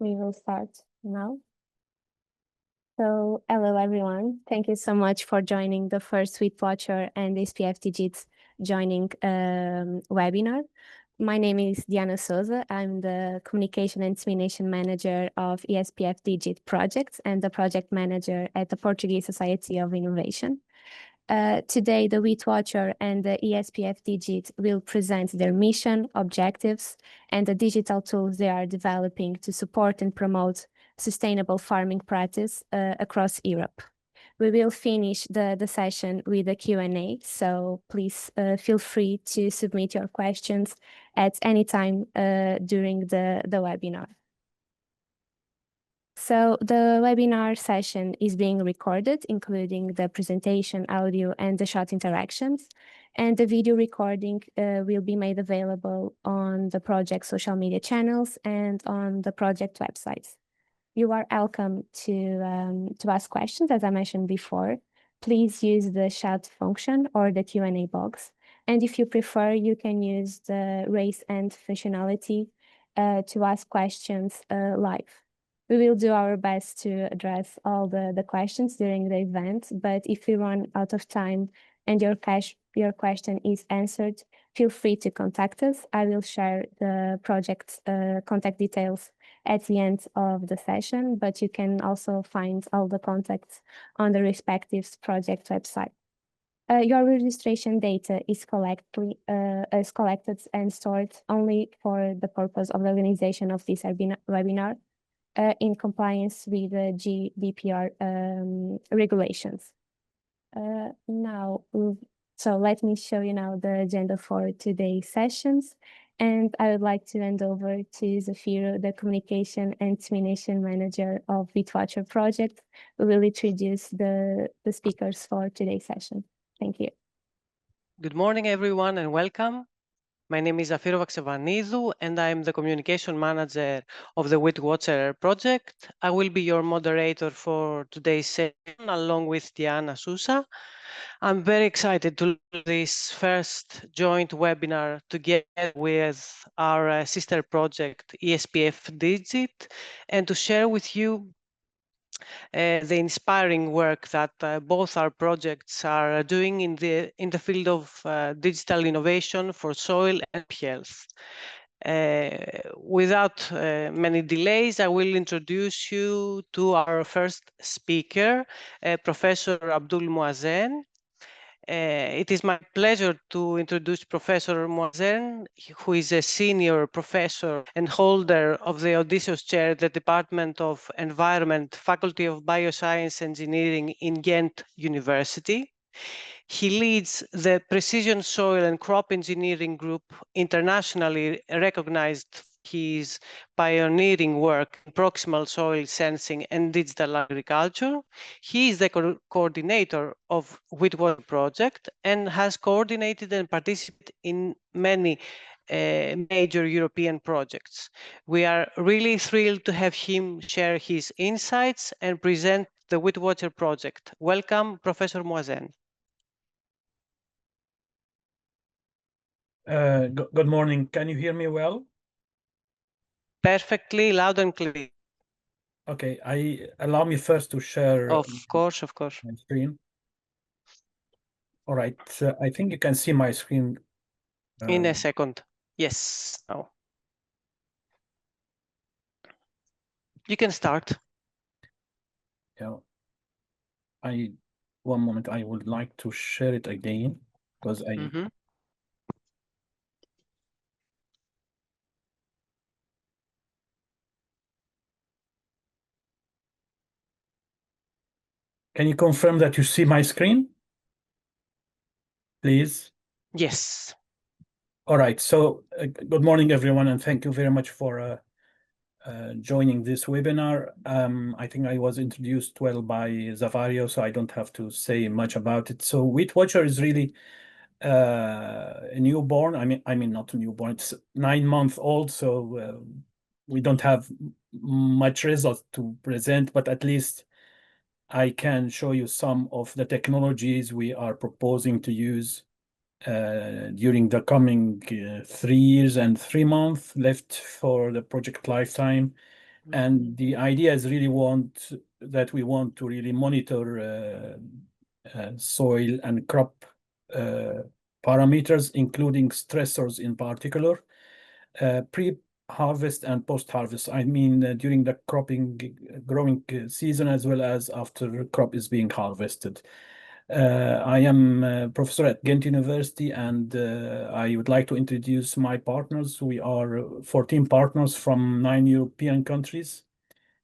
We will start now. So, hello everyone. Thank you so much for joining the first WHEATWATCHER and E-SPFdigit joining webinar. My name is Diana Souza. I'm the Communication and Dissemination Manager of E-SPFdigit projects and the Project Manager at the Portuguese Society of Innovation. Today, the WHEATWATCHER and the E-SPFdigit will present their mission, objectives, and the digital tools they are developing to support and promote sustainable farming practice across Europe. We will finish the session with a Q&A, so please feel free to submit your questions at any time during the webinar. So the webinar session is being recorded, including the presentation, audio, and the short interactions. And the video recording will be made available on the project social media channels and on the project websites. You are welcome to ask questions, as I mentioned before. Please use the chat function or the Q&A box. And if you prefer, you can use the raise hand functionality to ask questions live. We will do our best to address all the questions during the event, but if we run out of time and your question is answered, feel free to contact us. I will share the project's contact details at the end of the session, but you can also find all the contacts on the respective project website. Your registration data is collected and stored only for the purpose of the organization of this webinar in compliance with the GDPR regulations. So let me show you now the agenda for today's sessions. And I would like to hand over to Zafiro, the Communication and Dissemination Manager of WHEATWATCHER project, who will introduce the speakers for today's session. Thank you. Good morning, everyone, and welcome. My name is Zafiro Pechlivani, and I'm the Communication Manager of the WHEATWATCHER project. I will be your moderator for today's session, along with Diana Souza. I'm very excited to do this first joint webinar together with our sister project, E-SPFdigit, and to share with you the inspiring work that both our projects are doing in the field of digital innovation for soil and health. Without many delays, I will introduce you to our first speaker, Professor Abdul Mouazen. It is my pleasure to introduce Professor Mouazen, who is a senior professor and holder of the Odysseus Chair at the Department of Environment, Faculty of Bioscience Engineering in Ghent University. He leads the Precision Soil and Crop Engineering Group, internationally recognized his pioneering work in proximal soil sensing and digital agriculture. He is the coordinator of WHEATWATCHER project and has coordinated and participated in many major European projects. We are really thrilled to have him share his insights and present the WHEATWATCHER project. Welcome, Professor Mouazen. Good morning. Can you hear me well? Perfectly, loud and clear. Okay, allow me first to share of course my screen. All right, I think you can see my screen. In a second. Yes. Oh. You can start. Yeah. One moment, I would like to share it again because Can you confirm that you see my screen, please? Yes. All right. So good morning, everyone, and thank you very much for joining this webinar. I think I was introduced well by Zafiro, so I don't have to say much about it. So WHEATWATCHER is really a newborn. I mean, not a newborn. It's 9 months old, so we don't have much results to present, but at least I can show you some of the technologies we are proposing to use during the coming 3 years and 3 months left for the project lifetime. And the idea is really we want to really monitor soil and crop parameters, including stressors in particular, pre-harvest and post-harvest. I mean, during the growing season, as well as after crop is being harvested. I am a professor at Ghent University, and I would like to introduce my partners. We are 14 partners from 9 European countries.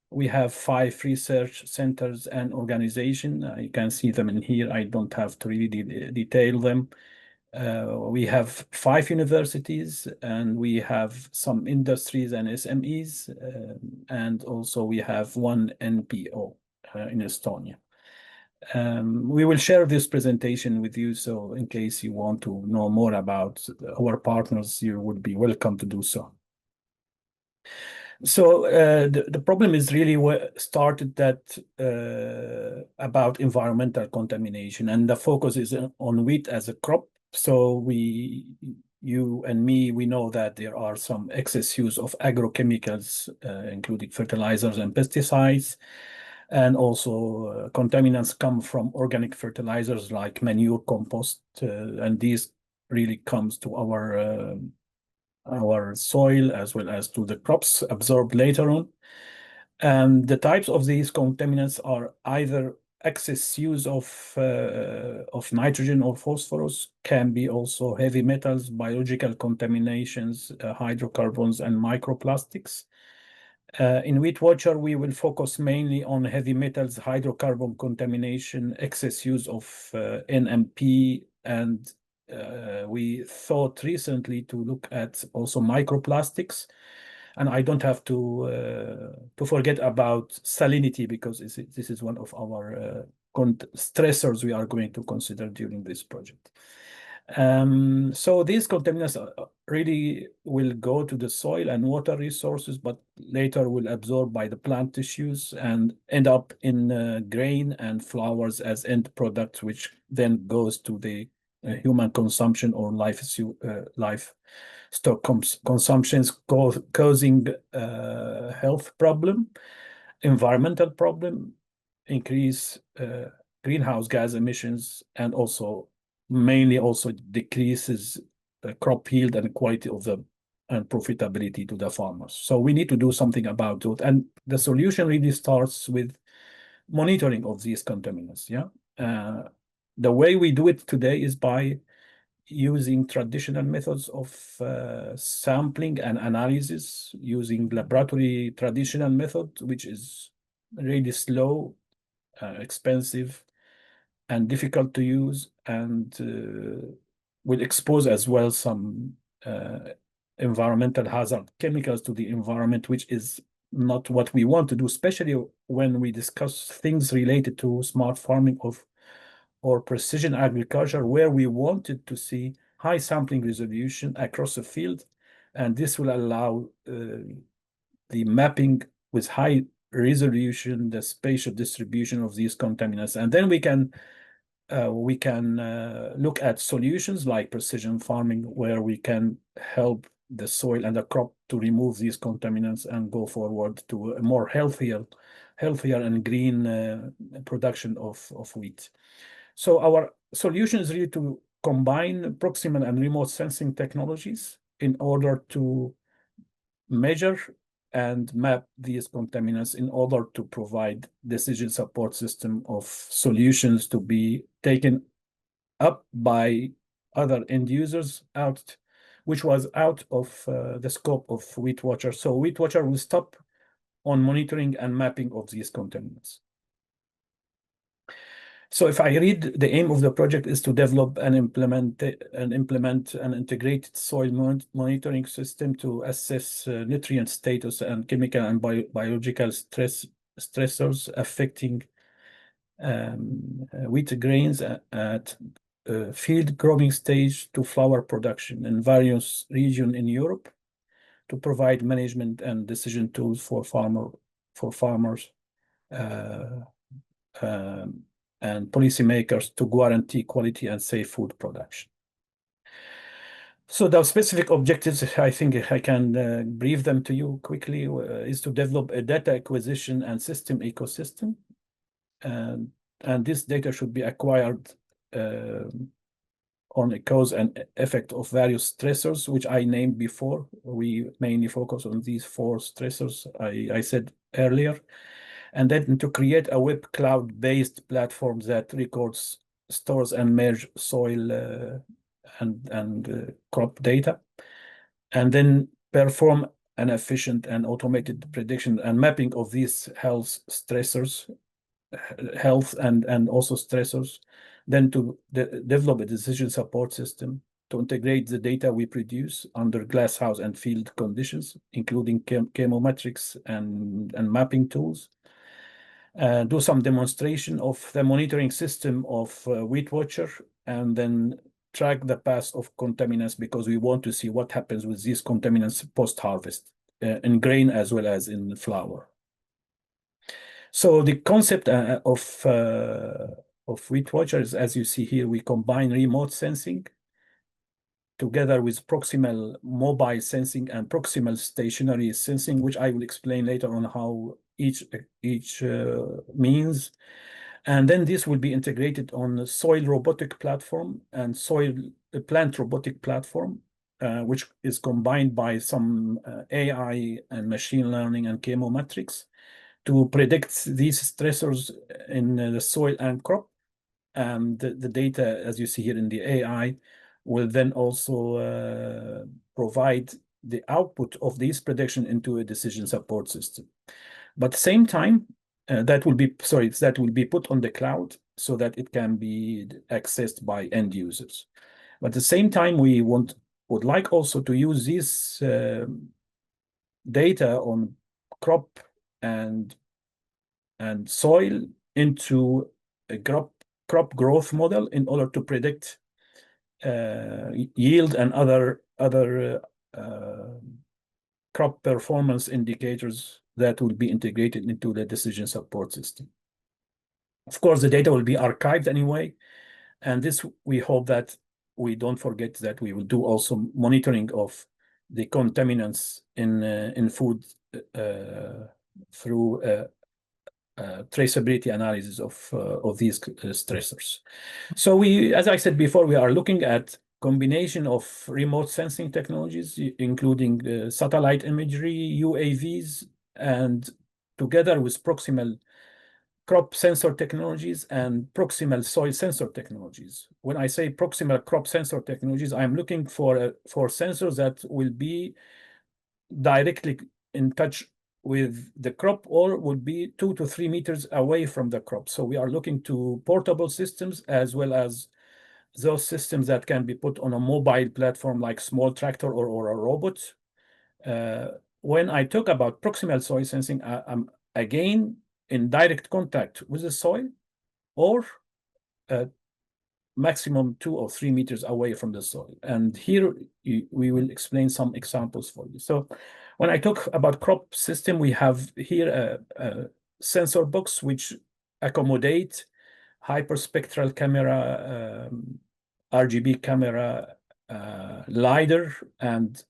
We have 5 research centers and organizations. You can see them in here. I don't have to really detail them. We have 5 universities, and we have some industries and SMEs, and also we have 1 NPO in Estonia. We will share this presentation with you, so in case you want to know more about our partners, you would be welcome to do so. So the problem is really started that about environmental contamination, and the focus is on wheat as a crop. So you and me, we know that there are some excess use of agrochemicals, including fertilizers and pesticides. And also contaminants come from organic fertilizers like manure, compost, and these really comes to our soil as well as to the crops absorbed later on. And the types of these contaminants are either excess use of nitrogen or phosphorus, can be also heavy metals, biological contaminations, hydrocarbons, and microplastics. In WheatWatcher, we will focus mainly on heavy metals, hydrocarbon contamination, excess use of NMP, and we thought recently to look at also microplastics. And I don't have to forget about salinity, because this is one of our stressors we are going to consider during this project. So these contaminants really will go to the soil and water resources, but later will absorb by the plant tissues and end up in grain and flowers as end products, which then goes to the human consumption or livestock consumptions, causing health problem, environmental problem, increase greenhouse gas emissions, and also mainly also decreases crop yield and quality of and profitability to the farmers. So we need to do something about it. And the solution really starts with monitoring of these contaminants. The way we do it today is by using traditional methods of sampling and analysis, using laboratory traditional method, which is really slow, expensive, and difficult to use, and will expose as well some environmental hazard chemicals to the environment, which is not what we want to do, especially when we discuss things related to smart farming or precision agriculture, where we wanted to see high sampling resolution across the field. And this will allow the mapping with high resolution, the spatial distribution of these contaminants. And then we can look at solutions like precision farming, where we can help the soil and the crop to remove these contaminants and go forward to a more healthier and green production of wheat. So our solution is really to combine proximal and remote sensing technologies in order to measure and map these contaminants, in order to provide decision support system of solutions to be taken up by other end users, which was out of the scope of WheatWatcher. So WheatWatcher will stop on monitoring and mapping of these contaminants. So if I read, the aim of the project is to develop and implement an integrated soil monitoring system to assess nutrient status and chemical and biological stressors affecting wheat grains at field growing stage to flower production in various regions in Europe, to provide management and decision tools for farmers and policymakers to guarantee quality and safe food production. So the specific objectives, I think I can brief them to you quickly, is to develop a data acquisition and system ecosystem. And this data should be acquired on a cause and effect of various stressors, which I named before. We mainly focus on these 4 stressors I said earlier. And then to create a web cloud-based platform that records, stores, and merge soil and crop data, and then perform an efficient and automated prediction and mapping of these health stressors, and also stressors, then to develop a decision support system to integrate the data we produce under glasshouse and field conditions, including chemometrics and mapping tools. Do some demonstration of the monitoring system of WheatWatcher, and then track the path of contaminants, because we want to see what happens with these contaminants post-harvest in grain as well as in flour. So the concept of WheatWatcher is, as you see here, we combine remote sensing together with proximal mobile sensing and proximal stationary sensing, which I will explain later on how each means. And then this will be integrated on the soil robotic platform and plant robotic platform, which is combined by some AI and machine learning and chemometrics to predict these stressors in the soil and crop. And the data, as you see here in the AI, will then also provide the output of these prediction into a decision support system. But at the same time, that will be put on the cloud so that it can be accessed by end users. But at the same time, we would like also to use this data on crop and soil into a crop growth model in order to predict yield and other crop performance indicators that will be integrated into the decision support system. Of course, the data will be archived anyway, and this we hope that we don't forget that we will do also monitoring of the contaminants in food through traceability analysis of these stressors. So as I said before, we are looking at combination of remote sensing technologies, including satellite imagery, UAVs, and together with proximal crop sensor technologies and proximal soil sensor technologies. When I say proximal crop sensor technologies, I'm looking for sensors that will be directly in touch with the crop or would be 2 to 3 meters away from the crop. So we are looking to portable systems as well as those systems that can be put on a mobile platform like small tractor or a robot. When I talk about proximal soil sensing, I'm again in direct contact with the soil or maximum 2 or 3 meters away from the soil. And here we will explain some examples for you. So when I talk about crop system, we have here a sensor box which accommodate hyperspectral camera, RGB camera, LiDAR, and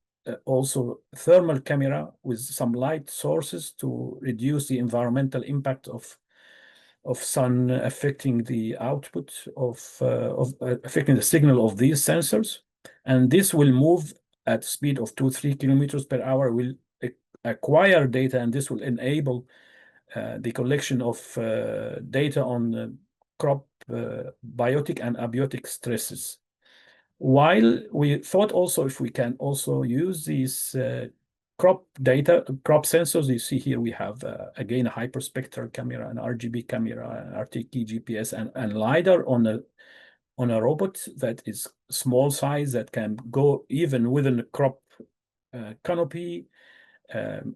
also thermal camera with some light sources to reduce the environmental impact of sun affecting the output affecting the signal of these sensors. And this will move at speed of 2-3 kilometers per hour, will acquire data, and this will enable the collection of data on crop biotic and abiotic stresses. While we thought also if we can also use these crop sensors, you see here we have again a hyperspectral camera, an RGB camera, an RTK GPS, and LiDAR on a robot that is small size that can go even within the crop canopy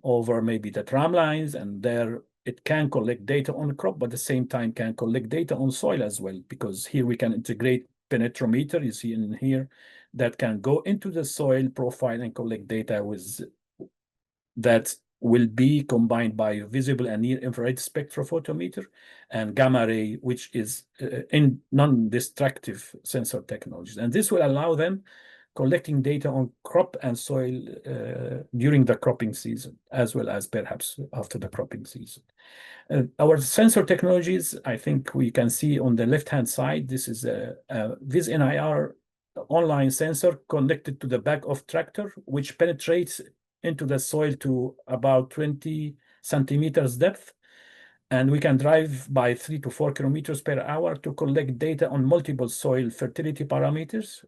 over maybe the tram lines, and there it can collect data on the crop, but at the same time can collect data on soil as well, because here we can integrate penetrometer, you see in here, that can go into the soil profile and collect data with that will be combined by visible and near infrared spectrophotometer and gamma ray, which is in non-destructive sensor technologies. And this will allow them collecting data on crop and soil during the cropping season, as well as perhaps after the cropping season. Our sensor technologies, I think we can see on the left-hand side, this is a WHEATWATCHER online sensor connected to the back of tractor, which penetrates into the soil to about 20 centimeters depth. And we can drive by 3 to 4 kilometers per hour to collect data on multiple soil fertility parameters,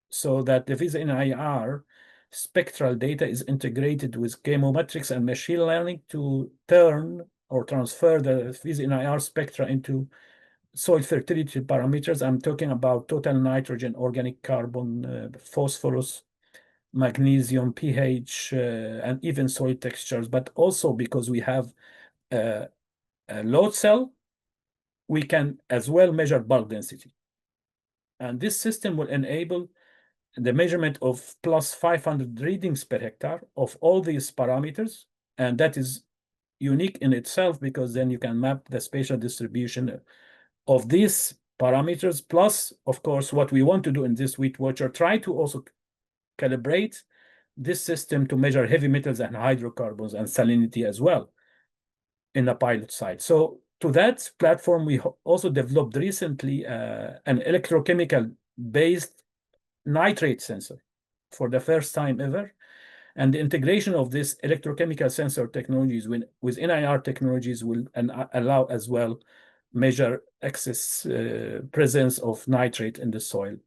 so that the WHEATWATCHER spectral data is integrated with chemometrics and machine learning to turn or transfer the WHEATWATCHER spectra into soil fertility parameters. I'm talking about total nitrogen, organic carbon, phosphorus, magnesium, pH, and even soil textures. But also because we have a load cell, we can as well measure bulk density. And this system will enable the measurement of plus 500 readings per hectare of all these parameters. And that is unique in itself, because then you can map the spatial distribution of these parameters. Plus, of course, what we want to do in this WHEATWATCHER, try to also calibrate this system to measure heavy metals and hydrocarbons and salinity as well in the pilot site. So to that platform, we also developed recently an electrochemical based nitrate sensor for the first time ever. And the integration of this electrochemical sensor technologies with NIR technologies will allow as well measure excess presence of nitrate in the soil,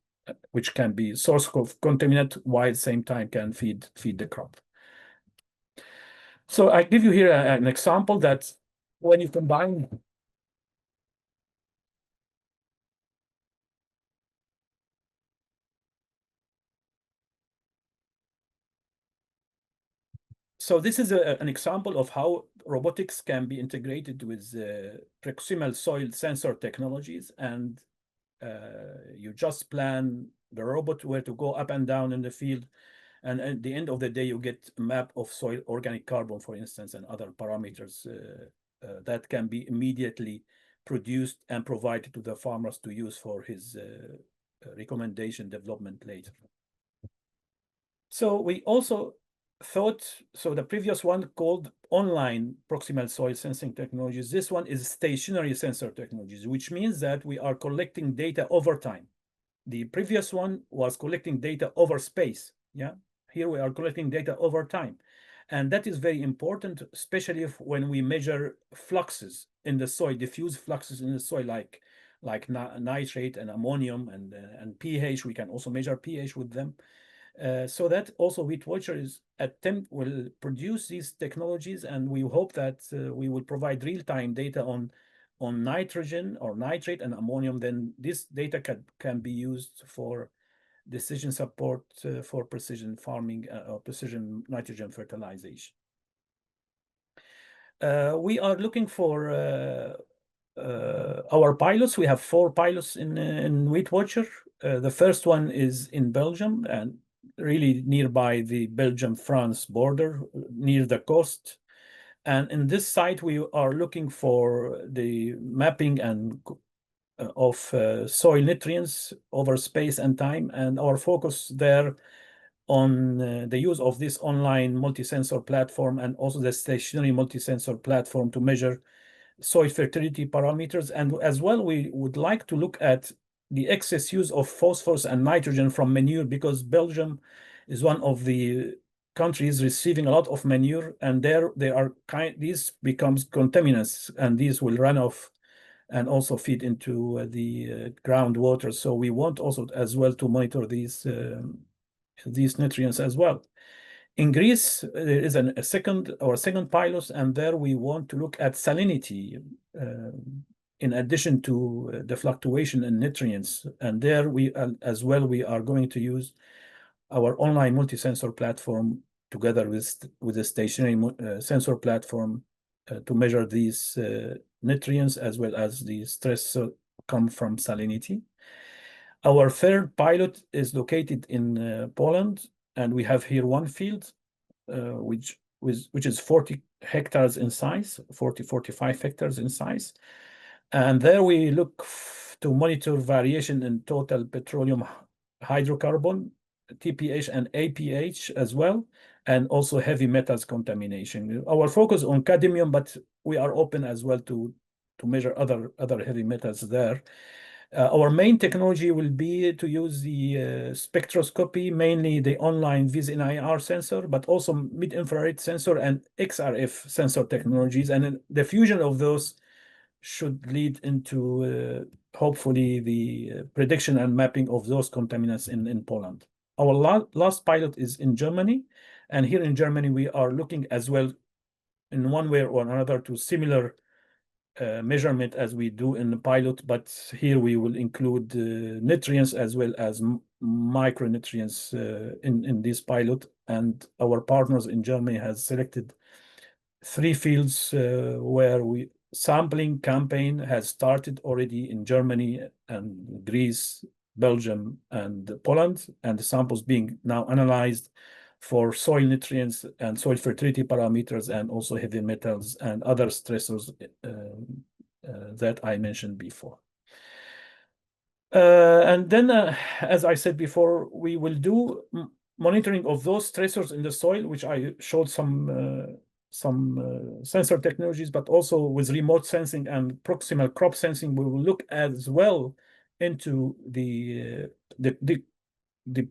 which can be source of contaminant while at the same time can feed the crop. So I give you here an example that when you combine So this is an example of how robotics can be integrated with proximal soil sensor technologies, and you just plan the robot where to go up and down in the field, and at the end of the day you get a map of soil organic carbon, for instance, and other parameters that can be immediately produced and provided to the farmers to use for his recommendation development later. So we also thought, so the previous one called online proximal soil sensing technologies. This one is stationary sensor technologies, which means that we are collecting data over time. The previous one was collecting data over space. Yeah, here we are collecting data over time. And that is very important, especially when we measure fluxes in the soil, diffuse fluxes in the soil, like nitrate and ammonium and pH. We can also measure pH with them. So that also WHEATWATCHER will produce these technologies, and we hope that we will provide real-time data on nitrogen or nitrate and ammonium. Then this data can be used for decision support for precision farming or precision nitrogen fertilization. We are looking for our pilots. We have 4 pilots in WHEATWATCHER. The first one is in Belgium, and really nearby the Belgium-France border, near the coast. And in this site, we are looking for the mapping and of soil nutrients over space and time. And our focus there on the use of this online multi-sensor platform and also the stationary multi-sensor platform to measure soil fertility parameters. And as well, we would like to look at the excess use of phosphorus and nitrogen from manure, because Belgium is one of the countries receiving a lot of manure, and these becomes contaminants, and these will run off and also feed into the groundwater. So we want also as well to monitor these nutrients as well. In Greece, there is a second pilot, and there we want to look at salinity in addition to the fluctuation in nutrients. And there we are going to use our online multi-sensor platform together with the stationary sensor platform to measure these nutrients as well as the stress come from salinity. Our third pilot is located in Poland, and we have here one field which is 40 hectares in size, 45 hectares in size. And there we look to monitor variation in total petroleum hydrocarbon TPH and APH as well, and also heavy metals contamination. Our focus on cadmium, but we are open as well to measure other heavy metals there. Our main technology will be to use the spectroscopy, mainly the online Vis-NIR sensor, but also mid-infrared sensor and XRF sensor technologies. And the fusion of those should lead into hopefully the prediction and mapping of those contaminants in Poland. Our last pilot is in Germany. And here in Germany, we are looking as well in one way or another to similar measurement as we do in the pilot, but here we will include nutrients as well as micronutrients in this pilot. And our partners in Germany has selected 3 fields where sampling campaign has started already in Germany and Greece, Belgium, and Poland, and the samples being now analyzed for soil nutrients and soil fertility parameters, and also heavy metals and other stressors that I mentioned before. And then, as I said before, we will do monitoring of those stressors in the soil, which I showed some sensor technologies, but also with remote sensing and proximal crop sensing, we will look as well into the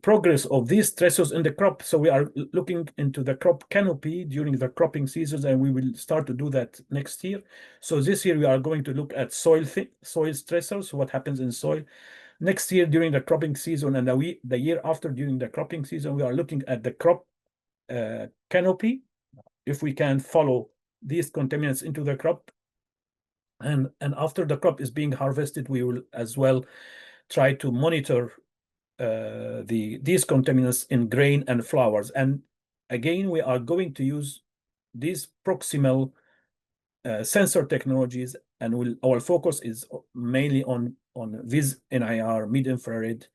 progress of these stressors in the crop. So we are looking into the crop canopy during the cropping seasons, and we will start to do that next year. So this year we are going to look at soil stressors, what happens in soil. Next year during the cropping season, and the year after during the cropping season, we are looking at the crop canopy, if we can follow these contaminants into the crop. And after the crop is being harvested, we will as well try to monitor these contaminants in grain and flowers. And again, we are going to use these proximal sensor technologies, and our focus is mainly on Vis-NIR, mid-infrared,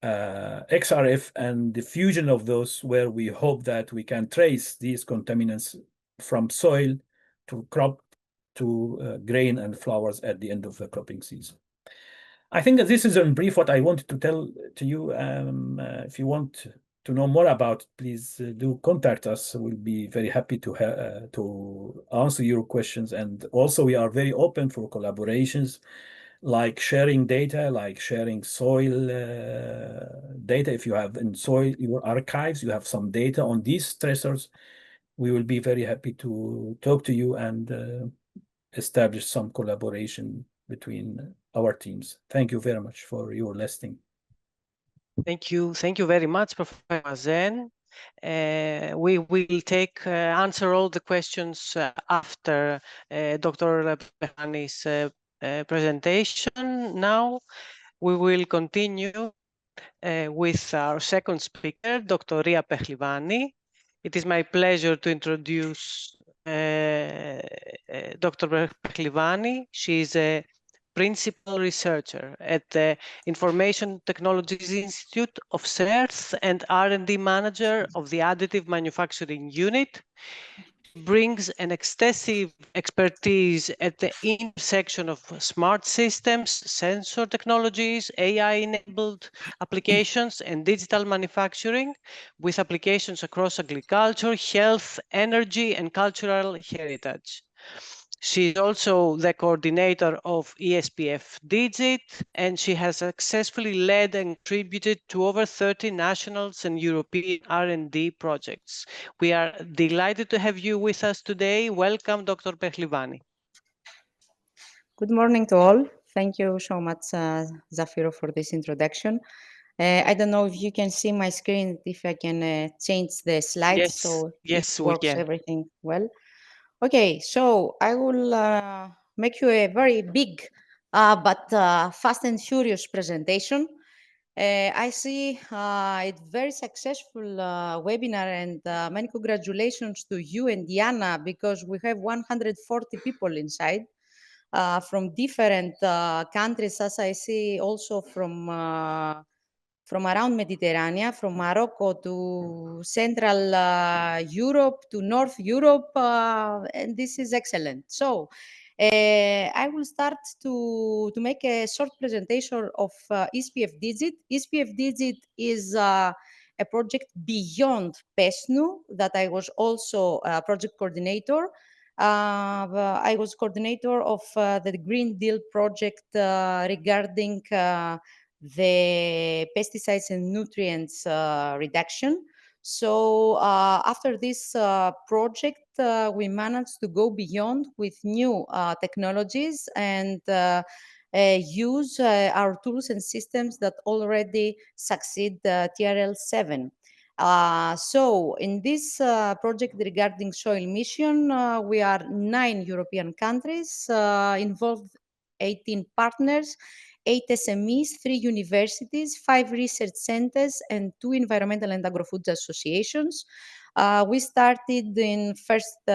XRF, and the fusion of those, where we hope that we can trace these contaminants from soil to crop to grain and flowers at the end of the cropping season. I think that this is in brief what I wanted to tell to you. If you want to know more about, please do contact us. We'll be very happy to answer your questions. And also we are very open for collaborations, like sharing data, like sharing soil data. If you have in soil, your archives, you have some data on these stressors, we will be very happy to talk to you and establish some collaboration between our teams. Thank you very much for your listening. Thank you very much, Professor Mouazen. We will answer all the questions after Dr. Pechlivani's presentation. Now we will continue with our second speaker, Dr. Ria Pechlivani. It is my pleasure to introduce Dr. Pechlivani. She is a principal researcher at the Information Technologies Institute of CERTH and R&D manager of the Additive Manufacturing Unit. Brings an extensive expertise at the intersection of smart systems, sensor technologies, AI-enabled applications, and digital manufacturing, with applications across agriculture, health, energy, and cultural heritage. She's also the coordinator of E-SPFdigit, and she has successfully led and contributed to over 30 national and European R&D projects. We are delighted to have you with us today. Welcome, Dr. Pechlivani. Good morning to all. Thank you so much, Zafiro, for this introduction. I don't know if you can see my screen, if I can change the slides. Yes, so yes, it works we can. Everything well. Okay, so I will make you a very big but fast and furious presentation. I see it's very successful webinar, and many congratulations to you and Diana, because we have 140 people inside from different countries, as I see, also from around Mediterranean, from Morocco to Central Europe to North Europe, and this is excellent. So I will start to make a short presentation of E-SPFdigit. E-SPFdigit is a project beyond PESNU that I was also a project coordinator. I was coordinator of the Green Deal project regarding the pesticides and nutrients reduction. So after this project, we managed to go beyond with new technologies and use our tools and systems that already succeed TRL7. So in this project regarding soil mission, we are 9 European countries involved, 18 partners, 8 SMEs, 3 universities, 5 research centers, and 2 environmental and agro-food associations. We started in 1st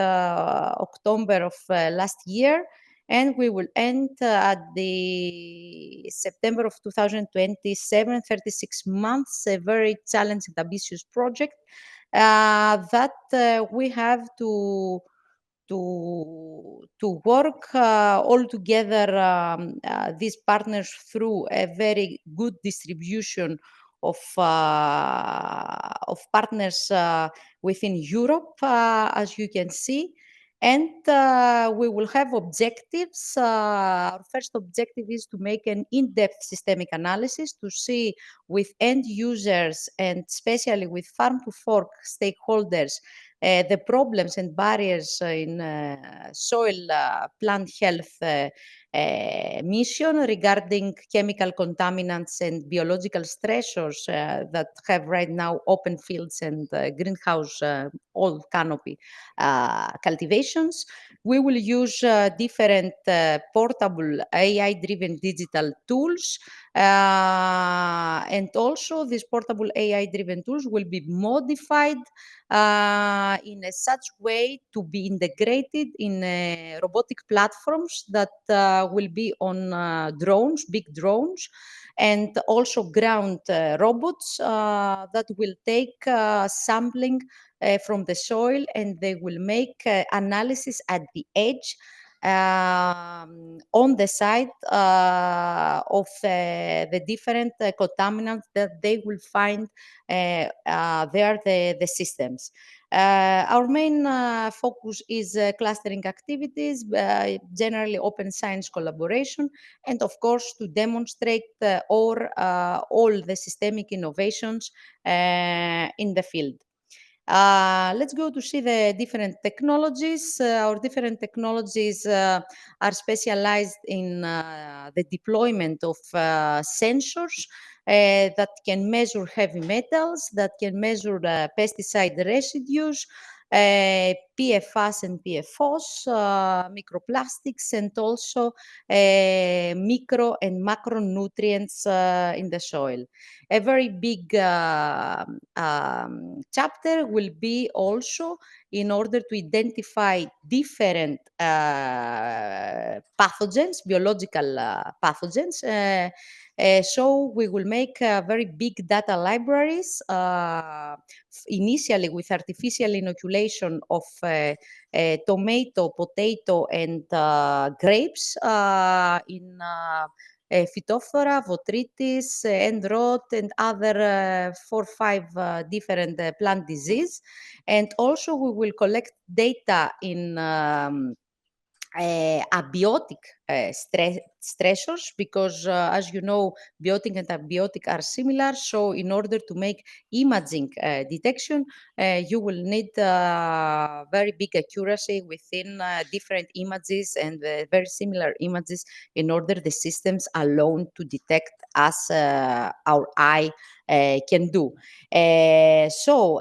October of last year, and we will end at the September of 2027, 36 months, a very challenging, ambitious project that we have to work all together, these partners, through a very good distribution of partners within Europe, as you can see. And we will have objectives. Our first objective is to make an in-depth systemic analysis to see with end users and especially with farm-to-fork stakeholders the problems and barriers in soil plant health mission regarding chemical contaminants and biological stressors that have right now open fields and greenhouse all canopy cultivations. We will use different portable AI-driven digital tools, and also these portable AI-driven tools will be modified in a such way to be integrated in robotic platforms that will be on drones, big drones, and also ground robots that will take sampling from the soil, and they will make analysis at the edge on the side of the different contaminants that they will find there, the systems. Our main focus is clustering activities, generally open science collaboration, and of course to demonstrate all the systemic innovations in the field. Let's go to see the different technologies. Our different technologies are specialized in the deployment of sensors that can measure heavy metals, that can measure pesticide residues, PFAS and PFOS, microplastics, and also micro and macronutrients in the soil. A very big chapter will be also in order to identify different pathogens, biological pathogens. So we will make very big data libraries, initially with artificial inoculation of tomato, potato, and grapes in Phytophthora, Botrytis, end rot, and other 4 or 5 different plant disease. And also we will collect data in abiotic stressors, because as you know, biotic and abiotic are similar. So in order to make imaging detection, you will need very big accuracy within different images and very similar images in order the systems alone to detect as our eye can do. So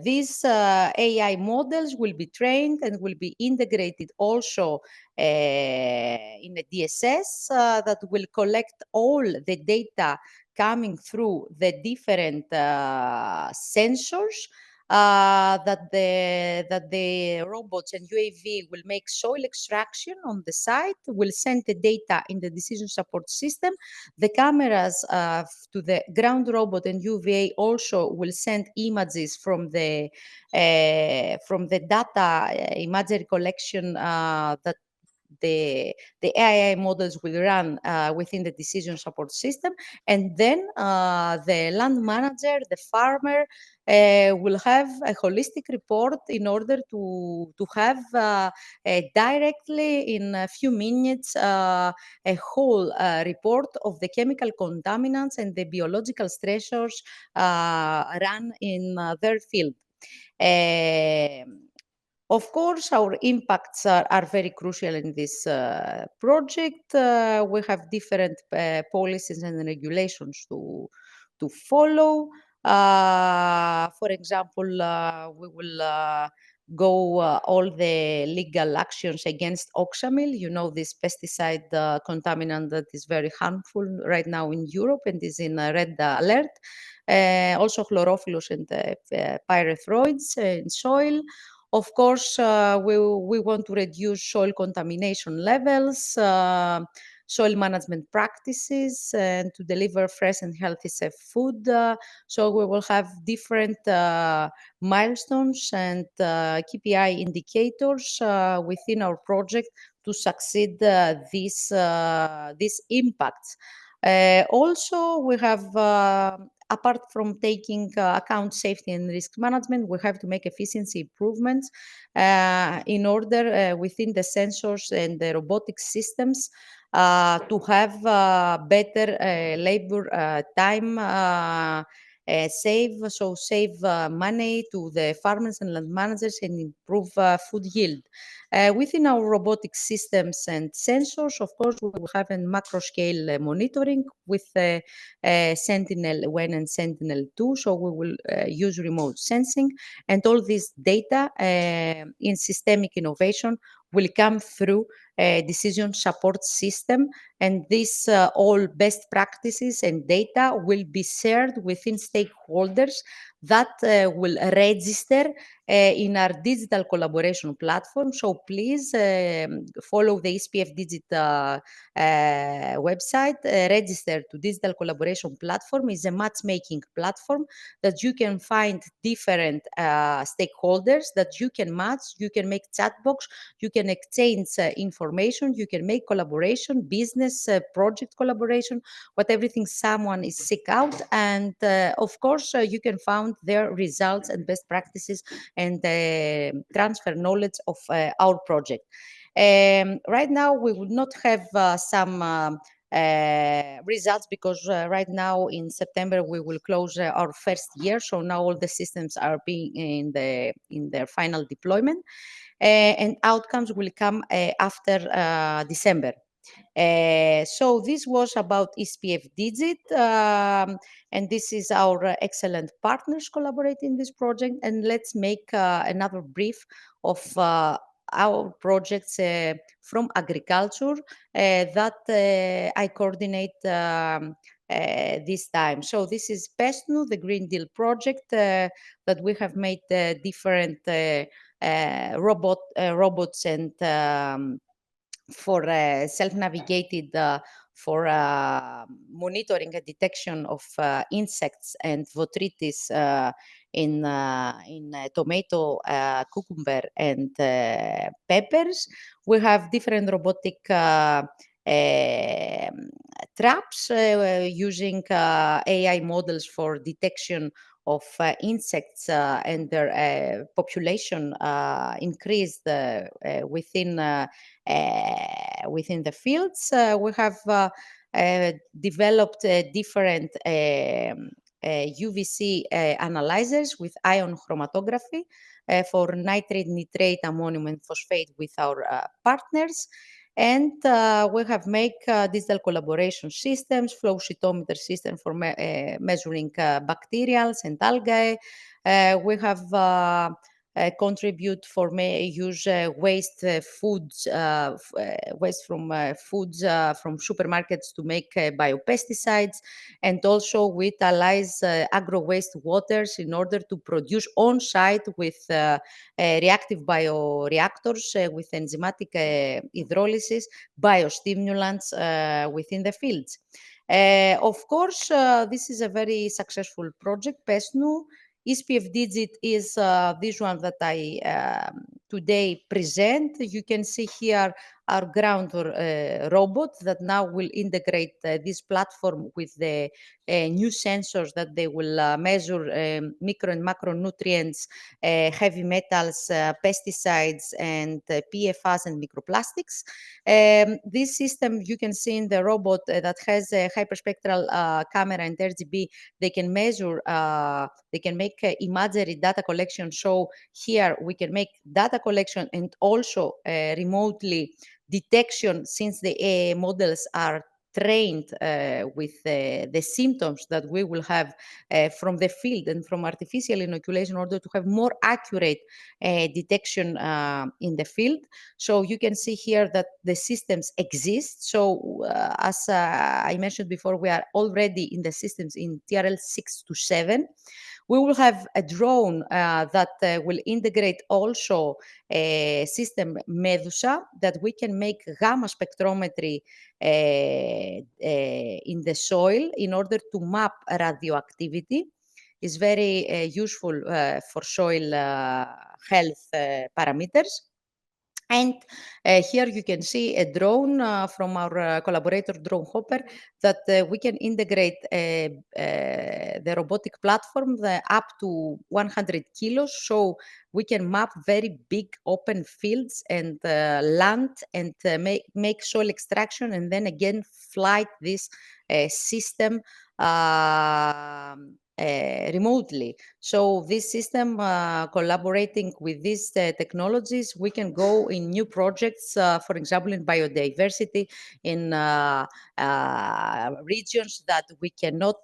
these AI models will be trained and will be integrated also in a DSS that will collect all the data coming through the different sensors that the robots and UAV will make soil extraction on the site, will send the data in the decision support system. The cameras to the ground robot and UVA also will send images from the data imagery collection that the AI models will run within the decision support system, and then the land manager, the farmer, will have a holistic report in order to have directly in a few minutes a whole report of the chemical contaminants and the biological stressors run in their field. Of course, our impacts are very crucial in this project. We have different policies and regulations to follow. For example, we will go all the legal actions against oxamil. You know, this pesticide contaminant that is very harmful right now in Europe and is in a red alert. Also chlorophyllos and pyrethroids in soil. Of course, we want to reduce soil contamination levels, soil management practices, and to deliver fresh and healthy safe food. So we will have different milestones and KPI indicators within our project to succeed these impacts. Also, we have apart from taking account safety and risk management, we have to make efficiency improvements in order within the sensors and the robotic systems to have better labor time save money to the farmers and land managers and improve food yield. Within our robotic systems and sensors, of course, we will have a macro scale monitoring with Sentinel-1 and Sentinel-2. So we will use remote sensing, and all this data in systemic innovation will come through a decision support system, and this all best practices and data will be shared within stakeholders that will register in our digital collaboration platform. So please follow the E-SPFdigit website, register to digital collaboration platform. Is a matchmaking platform that you can find different stakeholders that you can match, you can make chat box, you can exchange information, you can make collaboration, business, project collaboration, what everything someone is seek out. And of course, you can find their results and best practices and transfer knowledge of our project. Right now, we would not have some results because right now in September we will close our first year. So now all the systems are being in their final deployment, and outcomes will come after December. So this was about E-SPFdigit, and this is our excellent partners collaborating in this project. And let's make another brief of our projects from agriculture that I coordinate this time. So this is PESNU, the Green Deal project that we have made different robots and for self-navigated for monitoring and detection of insects and botrytis in tomato, cucumber, and peppers. We have different robotic traps using AI models for detection of insects and their population increased within the fields. We have developed different UVC analyzers with ion chromatography for nitrate, nitrate, ammonium, and phosphate with our partners. And we have made digital collaboration systems, flow cytometer system for measuring bacterials and algae. We have contribute for use waste foods, waste from foods from supermarkets to make biopesticides, and also we utilize agro waste waters in order to produce on site with reactive bioreactors with enzymatic hydrolysis biostimulants within the fields. Of course, this is a very successful project, PESNU. E-SPFdigit is this one that I today present. You can see here our ground robot that now will integrate this platform with the new sensors that they will measure micro and macronutrients, heavy metals, pesticides, and PFAS and microplastics. This system, you can see in the robot that has a hyperspectral camera and RGB. They can measure, they can make imagery data collection. So here we can make data collection and also remotely detection, since the models are trained with the symptoms that we will have from the field and from artificial inoculation in order to have more accurate detection in the field. So you can see here that the systems exist. So as I mentioned before, we are already in the systems in TRL 6 to 7. We will have a drone that will integrate also a system Medusa, that we can make gamma spectrometry in the soil in order to map radioactivity. Is very useful for soil health parameters. And here you can see a drone from our collaborator Drone Hopper that we can integrate the robotic platform up to 100 kilos. So we can map very big open fields and land and make soil extraction, and then again flight this system remotely. So this system, collaborating with these technologies, we can go in new projects, for example, in biodiversity, in regions that we cannot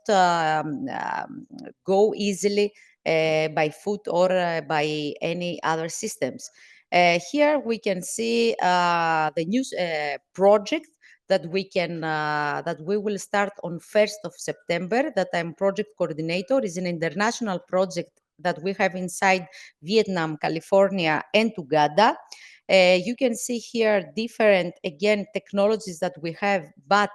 go easily by foot or by any other systems. Here we can see the new project that we will start on 1st of September, that I'm project coordinator. Is an international project that we have inside Vietnam, California, and Uganda. You can see here different, again, technologies that we have, but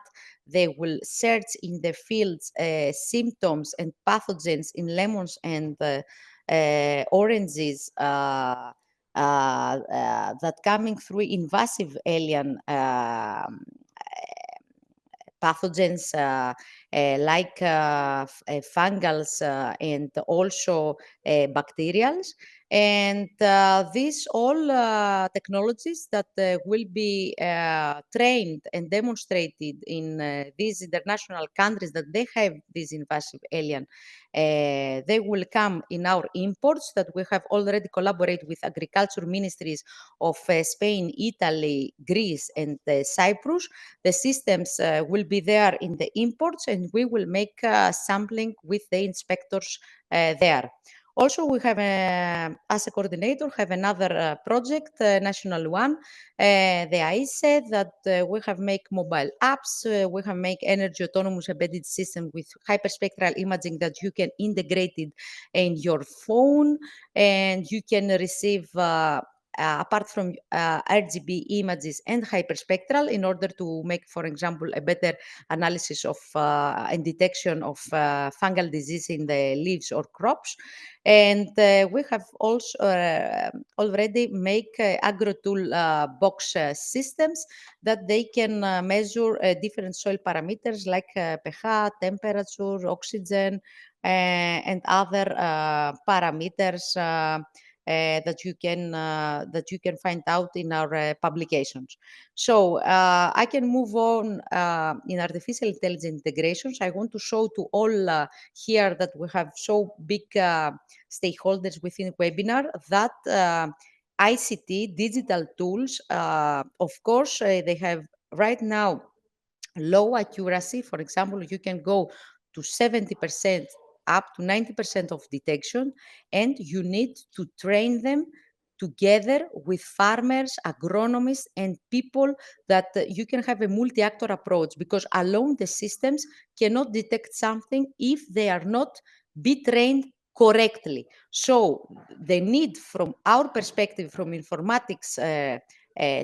they will search in the fields symptoms and pathogens in lemons and oranges that coming through invasive alien pathogens like fungals and also bacterials. And these all technologies that will be trained and demonstrated in these international countries that they have these invasive alien, they will come in our imports that we have already collaborated with agriculture ministries of Spain, Italy, Greece, and Cyprus. The systems will be there in the imports, and we will make sampling with the inspectors there. Also, we have, as a coordinator, have another project, national one, the ICE, that we have make mobile apps, we have make energy autonomous embedded system with hyperspectral imaging that you can integrate it in your phone, and you can receive apart from RGB images and hyperspectral, in order to make, for example, a better analysis of and detection of fungal disease in the leaves or crops. And we have also already make AgroTool box systems that they can measure different soil parameters like pH, temperature, oxygen, and other parameters that you can find out in our publications. So I can move on in artificial intelligence integrations. I want to show to all here that we have so big stakeholders within the webinar that ICT digital tools, of course, they have right now low accuracy. For example, you can go to 70%, up to 90% of detection, and you need to train them together with farmers, agronomists, and people that you can have a multi-actor approach, because alone the systems cannot detect something if they are not be trained correctly. So the need from our perspective, from informatics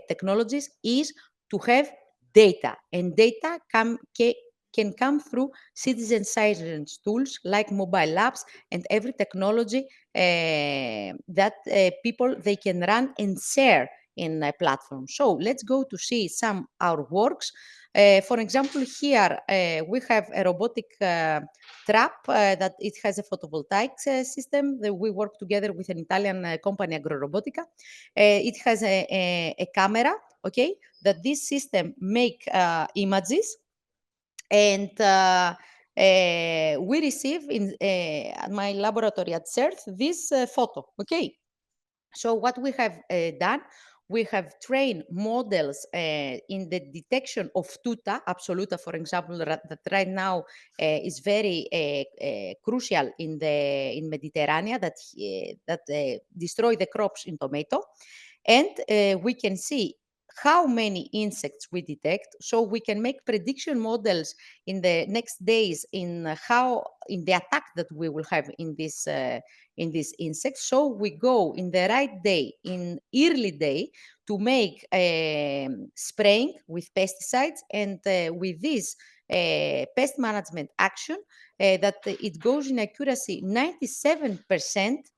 technologies, is to have data, and data can come through citizen science tools like mobile apps and every technology that people they can run and share in a platform. So let's go to see some our works. For example, here we have a robotic trap that it has a photovoltaic system that we work together with an Italian company, AgroRobotica. It has a camera, okay, that this system make images, and we receive in at my laboratory at CERTH this photo, okay. So what we have done, we have trained models in the detection of tuta absoluta, for example, that right now is very crucial in Mediterranean, that destroy the crops in tomato, and we can see how many insects we detect, so we can make prediction models in the next days in the attack that we will have in this insect. So we go in the right day, in early day, to make spraying with pesticides, and with this pest management action, that it goes in accuracy 97%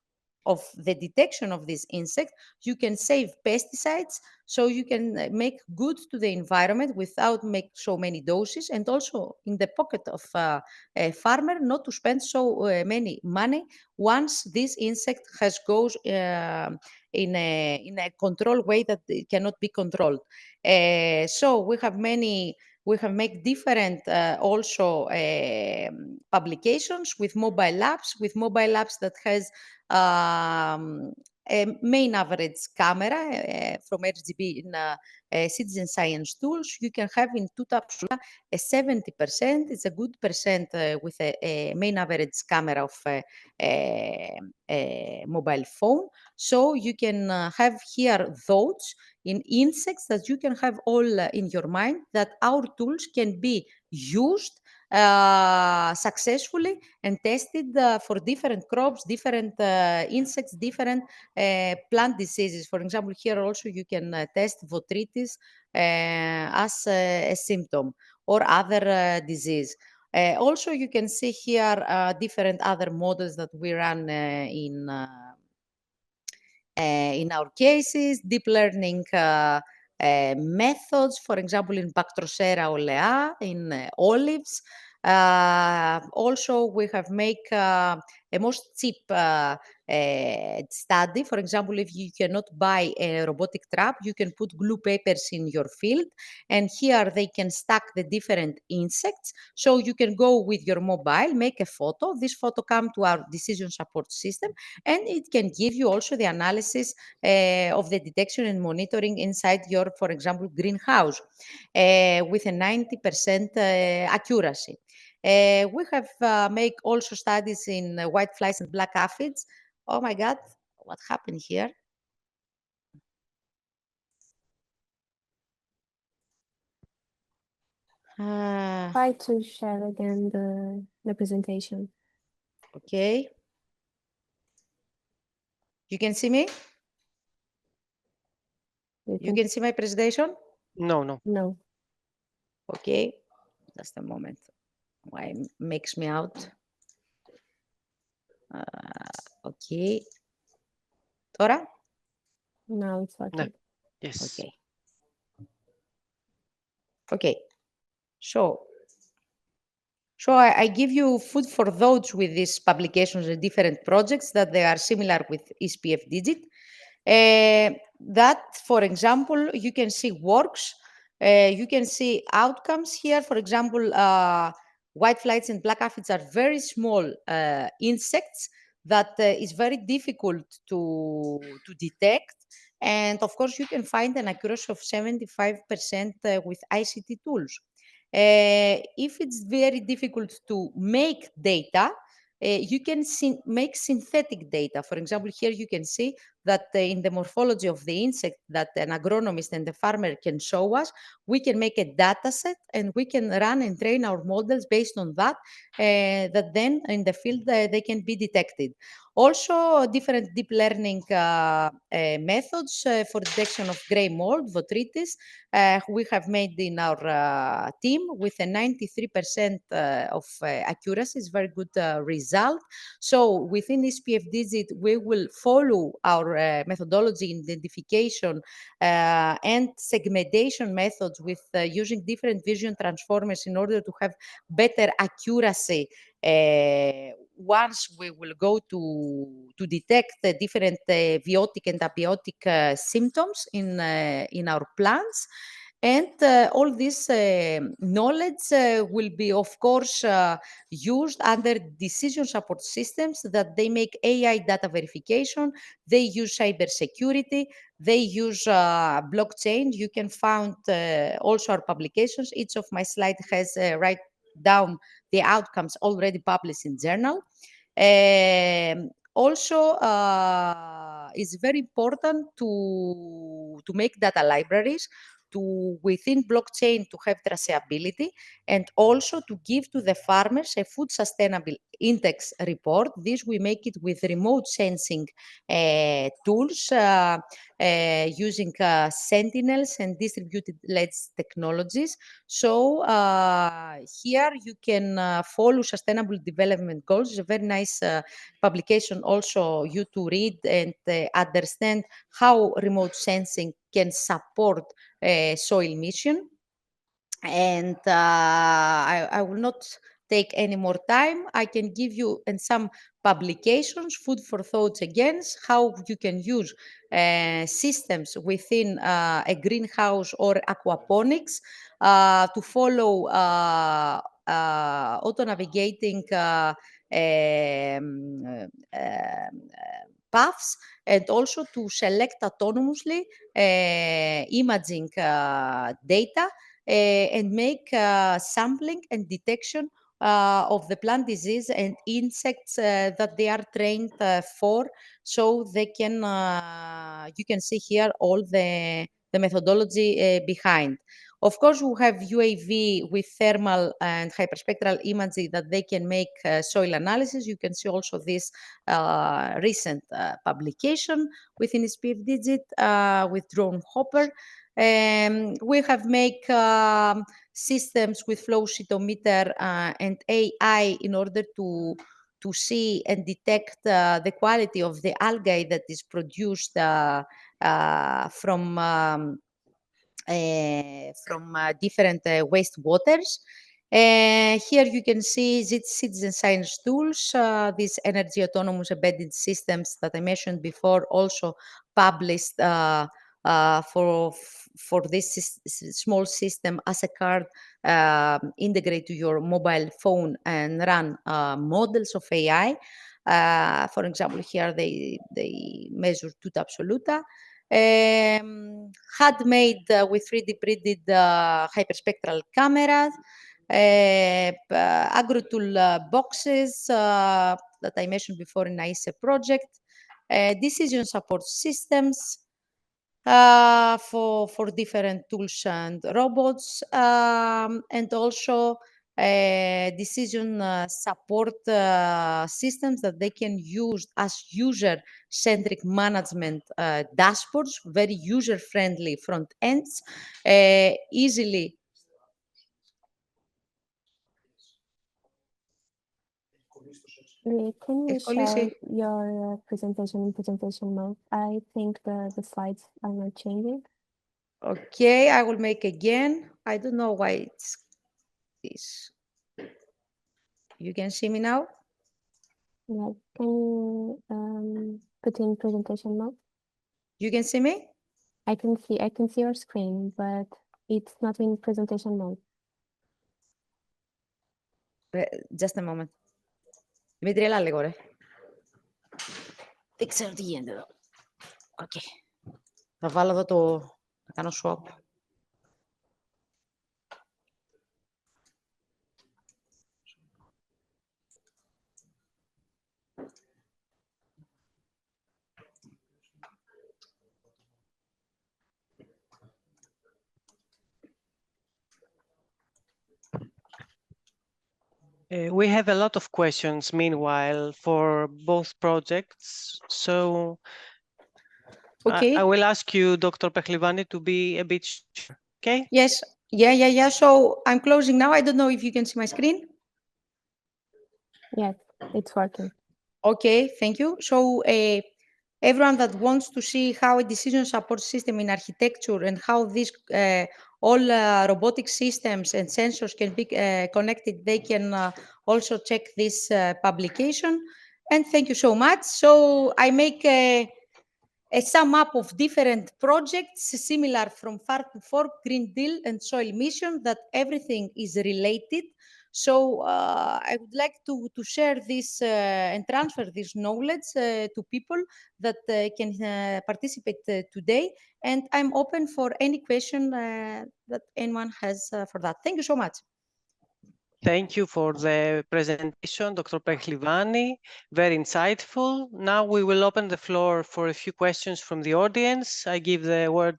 of the detection of this insect. You can save pesticides, so you can make good to the environment without make so many doses, and also in the pocket of a farmer not to spend so many money once this insect has goes in a controlled way that it cannot be controlled. So we have made different also publications with mobile apps that has a main average camera from RGB in citizen science tools. You can have in tuta absoluta a 70%. It's a good percent with a main average camera of a mobile phone. So you can have here thoughts in insects that you can have all in your mind, that our tools can be used successfully and tested for different crops, different insects, different plant diseases. For example, here also you can test botrytis as a symptom or other disease. Also, you can see here different other models that we run in our cases, deep learning methods, for example, in Bactrocera olea, in olives. Also, we have made a most cheap study. For example, if you cannot buy a robotic trap, you can put glue papers in your field, and here they can stack the different insects. So you can go with your mobile, make a photo. This photo come to our decision support system, and it can give you also the analysis of the detection and monitoring inside your, for example, greenhouse with a 90% accuracy. We have made also studies in white flies and black aphids. Oh my God, what happened here? Try to share again the presentation. Okay. You can see me? You can see my presentation? No, no. No. Okay, just a moment. Why it makes me out? Okay. Τώρα? Now it's working. Yes. Okay. Okay. So I give you food for thought with these publications and different projects that they are similar with E-SPFdigit. That, for example, you can see works. You can see outcomes here. For example, white flies and black aphids are very small insects that is very difficult to detect. And of course, you can find an accuracy of 75% with ICT tools. If it's very difficult to make data, you can make synthetic data. For example, here you can see that in the morphology of the insect that an agronomist and the farmer can show us, we can make a data set and we can run and train our models based on that, that then in the field they can be detected. Also, different deep learning methods for detection of gray mold, botrytis, we have made in our team with a 93% of accuracy. It's very good result. So within E-SPFdigit, we will follow our for methodology identification and segmentation methods with using different vision transformers in order to have better accuracy. Once we will go to detect the different biotic and abiotic symptoms in our plants. And all this knowledge will be, of course, used under decision support systems that they make AI data verification, they use cybersecurity, they use blockchain. You can find also our publications. Each of my slides has write down the outcomes already published in journal. Also, it's very important to make data libraries within blockchain to have traceability, and also to give to the farmers a food sustainable index report. This we make it with remote sensing tools using sentinels and distributed ledge technologies. So here you can follow sustainable development goals. It's a very nice publication also you to read and understand how remote sensing can support soil mission. And I will not take any more time. I can give you in some publications, food for thoughts again, how you can use systems within a greenhouse or aquaponics to follow auto-navigating paths, and also to select autonomously imaging data and make sampling and detection of the plant disease and insects that they are trained for. So they can, you can see here all the methodology behind. Of course, we have UAV with thermal and hyperspectral imaging that they can make soil analysis. You can see also this recent publication within E-SPFdigit with drone hopper. We have make systems with flow cytometer and AI in order to see and detect the quality of the algae that is produced from different wastewaters. Here you can see citizen science tools, these energy autonomous embedded systems that I mentioned before, also published for this small system as a card integrate to your mobile phone and run models of AI. For example, here they measure tuta absoluta. Handmade with 3D printed hyperspectral cameras, AgroTool boxes that I mentioned before in ICE project, decision support systems for different tools and robots, and also decision support systems that they can use as user-centric management dashboards, very user-friendly front ends, easily. Can you share your presentation in presentation mode? I think the slides are not changing. Okay, I will make again. I don't know why it's this. You can see me now? Yeah, can you put in presentation mode? You can see me? I can see your screen, but it's not in presentation mode. Just a moment. Δημήτρη, έλα λίγο, ρε. Δεν ξέρω τι γίνεται εδώ. Οκ. Θα βάλω εδώ το... Θα κάνω swap. We have a lot of questions, meanwhile, for both projects. So okay. I will ask you, Dr. Pechlivani, to be a bit short, okay? Yes. Yeah. So I'm closing now. I don't know if you can see my screen. Yes, it's working. Okay, thank you. So everyone that wants to see how a decision support system in architecture and how these all robotic systems and sensors can be connected, they can also check this publication. And thank you so much. So I make a sum up of different projects similar from Farm to Fork, Green Deal, and Soil Mission, that everything is related. So I would like to share this and transfer this knowledge to people that can participate today. And I'm open for any question that anyone has for that. Thank you so much. Thank you for the presentation, Dr. Pechlivani. Very insightful. Now we will open the floor for a few questions from the audience. I give the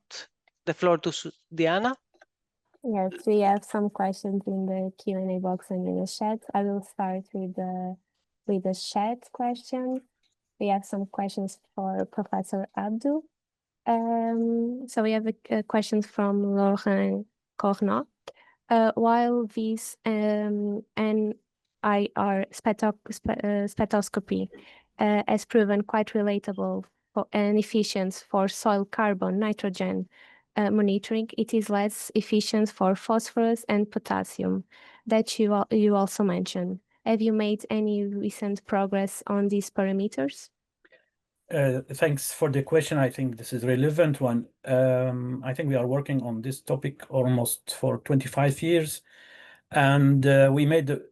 floor to Diana. Yes, we have some questions in the Q&A box and in the chat. I will start with the chat questions. We have some questions for Professor Abdul. So we have a question from Laurent Cornot. While these NIR spectroscopy has proven quite relatable and efficient for soil carbon, nitrogen monitoring, it is less efficient for phosphorus and potassium that you also mentioned. Have you made any recent progress on these parameters? Thanks for the question. I think this is a relevant one. I think we are working on this topic almost for 25 years, and we made a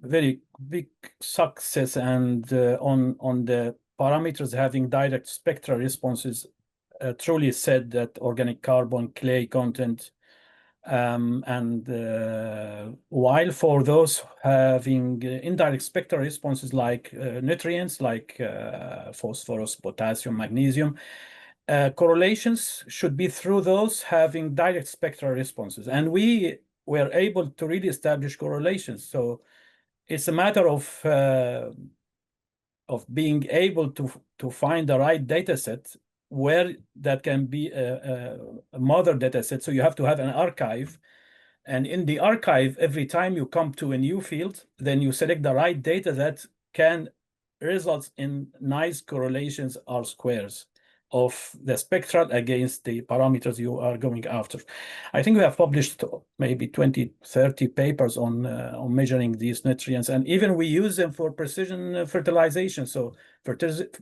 very big success and on the parameters having direct spectral responses truly said that organic carbon, clay content, and while for those having indirect spectral responses like nutrients like phosphorus, potassium, magnesium, correlations should be through those having direct spectral responses. And we were able to really establish correlations. So it's a matter of being able to find the right data set where that can be a mother data set. So you have to have an archive. And in the archive, every time you come to a new field, then you select the right data that can result in nice correlations R squares of the spectral against the parameters you are going after. I think we have published maybe 20, 30 papers on measuring these nutrients, and even we use them for precision fertilization. So for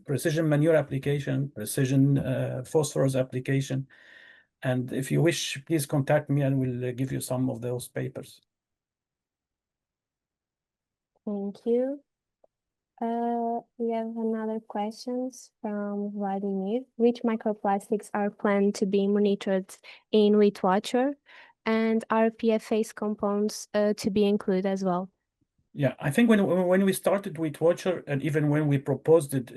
precision manure application, precision phosphorus application. And if you wish, please contact me and we'll give you some of those papers. Thank you. We have another question from Vladimir. Which microplastics are planned to be monitored in WheatWatcher, and are PFAS compounds to be included as well? Yeah, I think when we started WheatWatcher, and even when we proposed it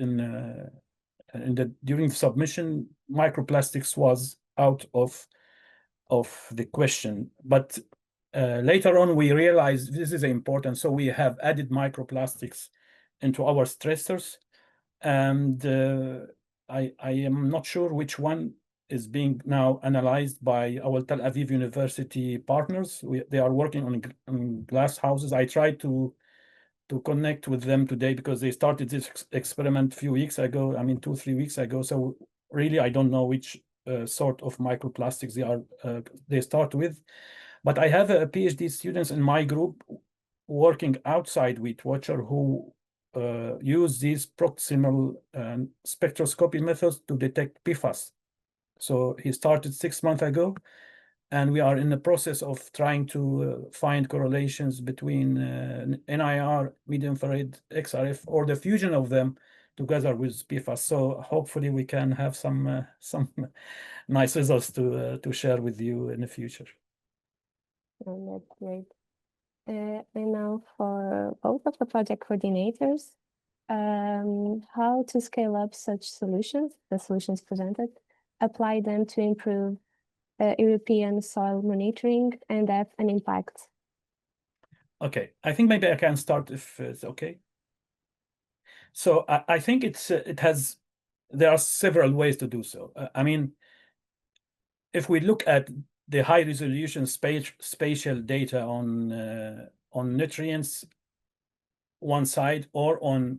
during the submission, microplastics was out of the question. But later on, we realized this is important, so we have added microplastics into our stressors, and I am not sure which one is being now analyzed by our Tel Aviv University partners. They are working on glass houses. I tried to connect with them today because they started this experiment a few weeks ago. I mean, 2-3 weeks ago. So really, I don't know which sort of microplastics they start with. But I have a PhD students in my group working outside WheatWatcher who use these proximal spectroscopy methods to detect PFAS. So he started 6 months ago, and we are in the process of trying to find correlations between NIR, medium infrared, XRF, or the fusion of them together with PFAS. So hopefully we can have some nice results to share with you in the future. Oh, that's great. And now for both of the project coordinators, how to scale up such solutions, the solutions presented, apply them to improve European soil monitoring and have an impact? Okay, I think maybe I can start if it's okay. So I think there are several ways to do so. I mean, if we look at the high resolution spatial data on nutrients one side or on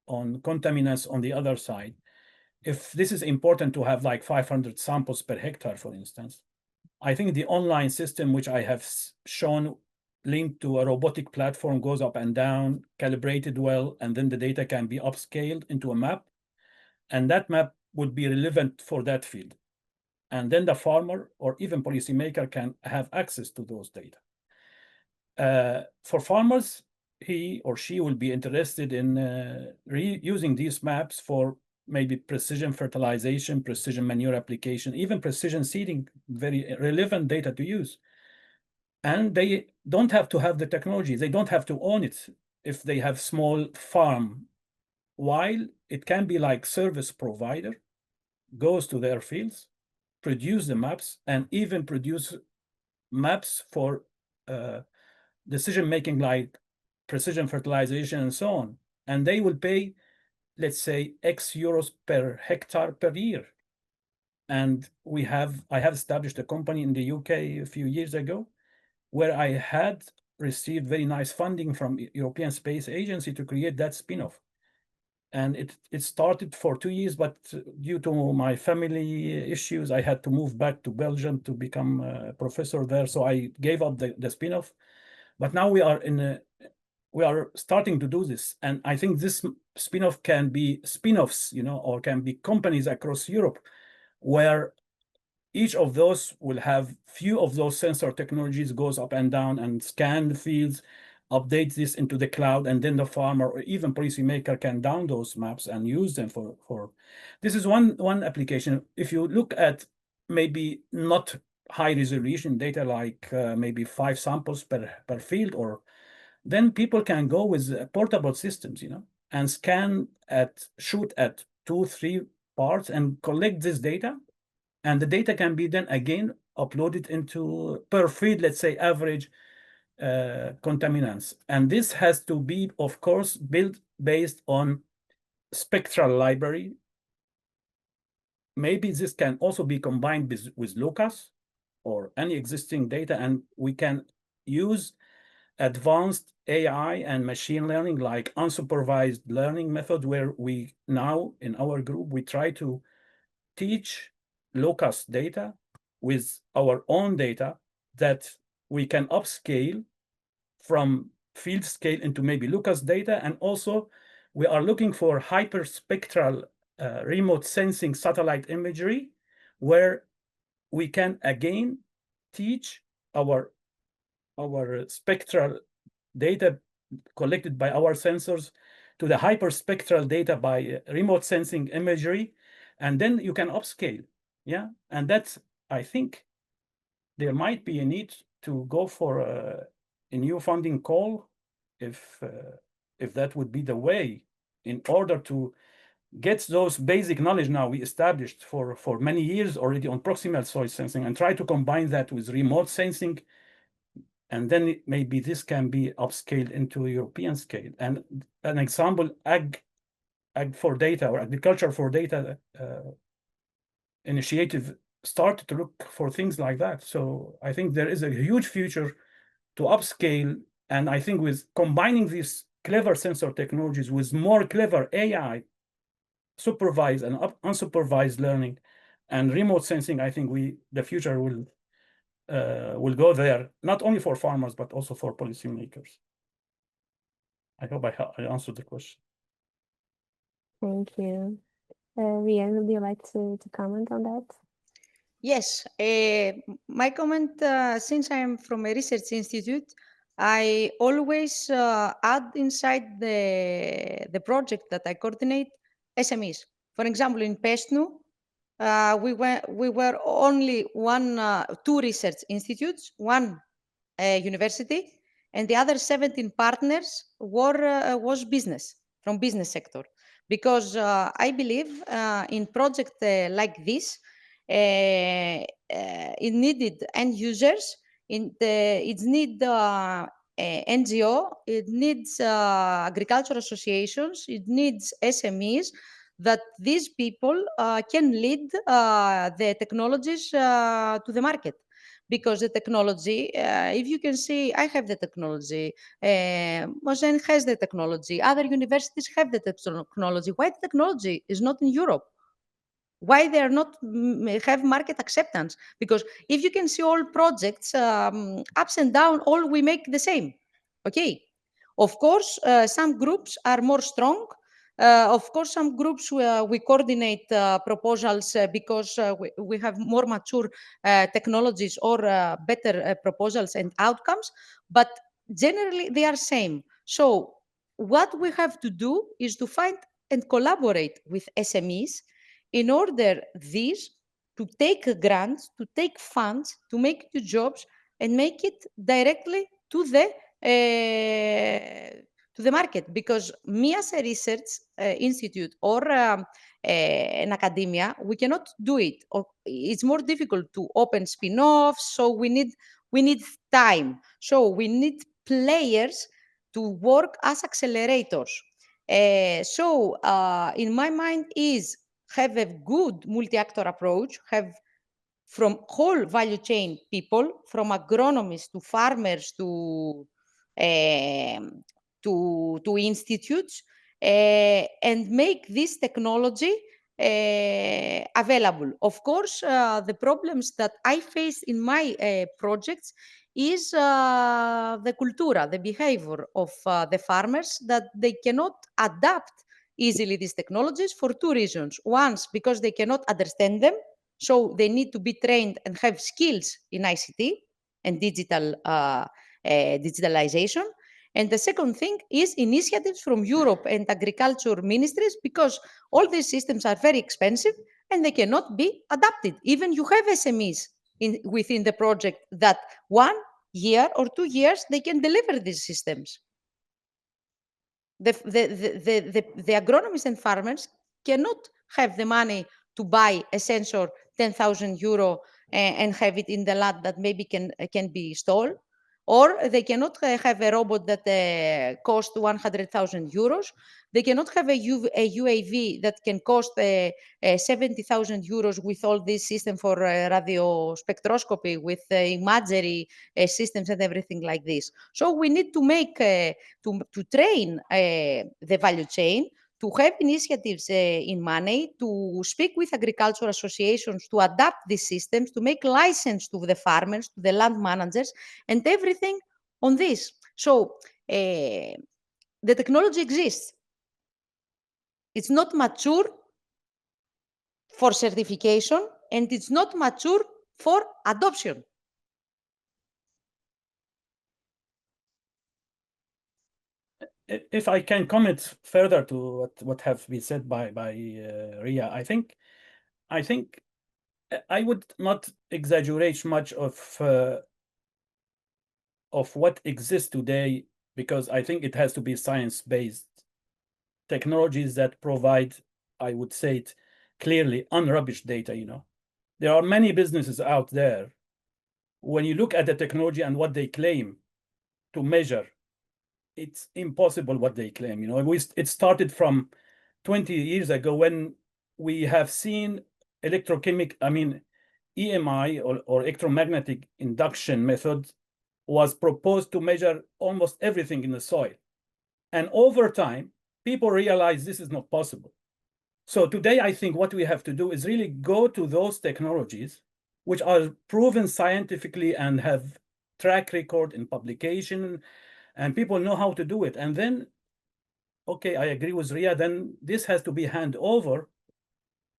contaminants on the other side, if this is important to have like 500 samples per hectare, for instance, I think the online system, which I have shown linked to a robotic platform, goes up and down, calibrated well, and then the data can be upscaled into a map. And that map would be relevant for that field. And then the farmer or even policymaker can have access to those data. For farmers, he or she will be interested in reusing these maps for maybe precision fertilization, precision manure application, even precision seeding, very relevant data to use. And they don't have to have the technology. They don't have to own it if they have small farm, while it can be like service provider, goes to their fields, produce the maps, and even produce maps for decision-making like precision fertilization and so on. And they will pay, let's say, X euros per hectare per year. And I have established a company in the UK a few years ago where I had received very nice funding from European Space Agency to create that spin-off. And it started for 2 years, but due to my family issues, I had to move back to Belgium to become a professor there. So I gave up the spin-off. But now we are starting to do this. And I think this spin-off can be spin-offs, or can be companies across Europe where each of those will have few of those sensor technologies, goes up and down and scan the fields, updates this into the cloud, and then the farmer or even policymaker can download those maps and use them for. This is one application. If you look at maybe not high resolution data like maybe 5 samples per field, or then people can go with portable systems, and shoot at 2-3 parts and collect this data. And the data can be then again uploaded into per field, let's say average contaminants. And this has to be, of course, built based on spectral library. Maybe this can also be combined with Lucas or any existing data, and we can use advanced AI and machine learning like unsupervised learning method, where we now in our group, we try to teach Lucas data with our own data that we can upscale from field scale into maybe Lucas data. And also we are looking for hyperspectral remote sensing satellite imagery, where we can again teach our spectral data collected by our sensors to the hyperspectral data by remote sensing imagery, and then you can upscale. Yeah, and that's, I think there might be a need to go for a new funding call if that would be the way, in order to get those basic knowledge now we established for many years already on proximal soil sensing, and try to combine that with remote sensing. And then maybe this can be upscaled into European scale. And an example, ag for data or agriculture for data initiative started to look for things like that. So I think there is a huge future to upscale. And I think with combining these clever sensor technologies with more clever AI, supervised and unsupervised learning and remote sensing, I think the future will go there, not only for farmers, but also for policymakers. I hope I answered the question. Thank you. Rian, would you like to comment on that? Yes, my comment, since I am from a research institute, I always add inside the project that I coordinate SMEs. For example, in PESNU, we were only two research institutes, one university, and the other 17 partners was business, from business sector. Because I believe in project like this, it needed end users, it needs NGO, it needs agricultural associations, it needs SMEs, that these people can lead the technologies to the market. Because the technology, if you can see, I have the technology, Mouazen has the technology, other universities have the technology. Why the technology is not in Europe? Why they are not have market acceptance? Because if you can see all projects, ups and down, all we make the same. Okay. Of course, some groups are more strong. Of course, some groups we coordinate proposals because we have more mature technologies or better proposals and outcomes, but generally they are same. So what we have to do is to find and collaborate with SMEs in order these to take grants, to take funds, to make new jobs, and make it directly to the market. Because me as a research institute or an academia, we cannot do it. Or it's more difficult to open spin-offs. So we need time. So we need players to work as accelerators. In my mind is have a good multi-actor approach, have from whole value chain people, from agronomists to farmers to institutes, and make this technology available. Of course, the problems that I face in my projects is the cultura, the behavior of the farmers, that they cannot adapt easily these technologies for two reasons. One, because they cannot understand them, so they need to be trained and have skills in ICT and digitalization. And the second thing is initiatives from Europe and agriculture ministries, because all these systems are very expensive and they cannot be adapted. Even you have SMEs within the project that 1 year or 2 years, they can deliver these systems. The agronomists and farmers cannot have the money to buy a sensor 10,000 euro and have it in the lab that maybe can be installed, or they cannot have a robot that costs 100,000 euros. They cannot have a UAV that can cost 70,000 euros with all this system for radio spectroscopy, with imagery systems and everything like this. So we need to make to train the value chain, to have initiatives in money, to speak with agricultural associations, to adapt these systems, to make license to the farmers, to the land managers, and everything on this. So the technology exists. It's not mature for certification, and it's not mature for adoption. If I can comment further to what have been said by Ria, I think I would not exaggerate much of what exists today, because I think it has to be science-based technologies that provide, I would say it clearly, unrubbished data. There are many businesses out there. When you look at the technology and what they claim to measure, it's impossible what they claim. It started from 20 years ago when we have seen EMI or electromagnetic induction method was proposed to measure almost everything in the soil. And over time, people realized this is not possible. So today, I think what we have to do is really go to those technologies which are proven scientifically and have track record in publication, and people know how to do it. And then, okay, I agree with Ria, then this has to be handed over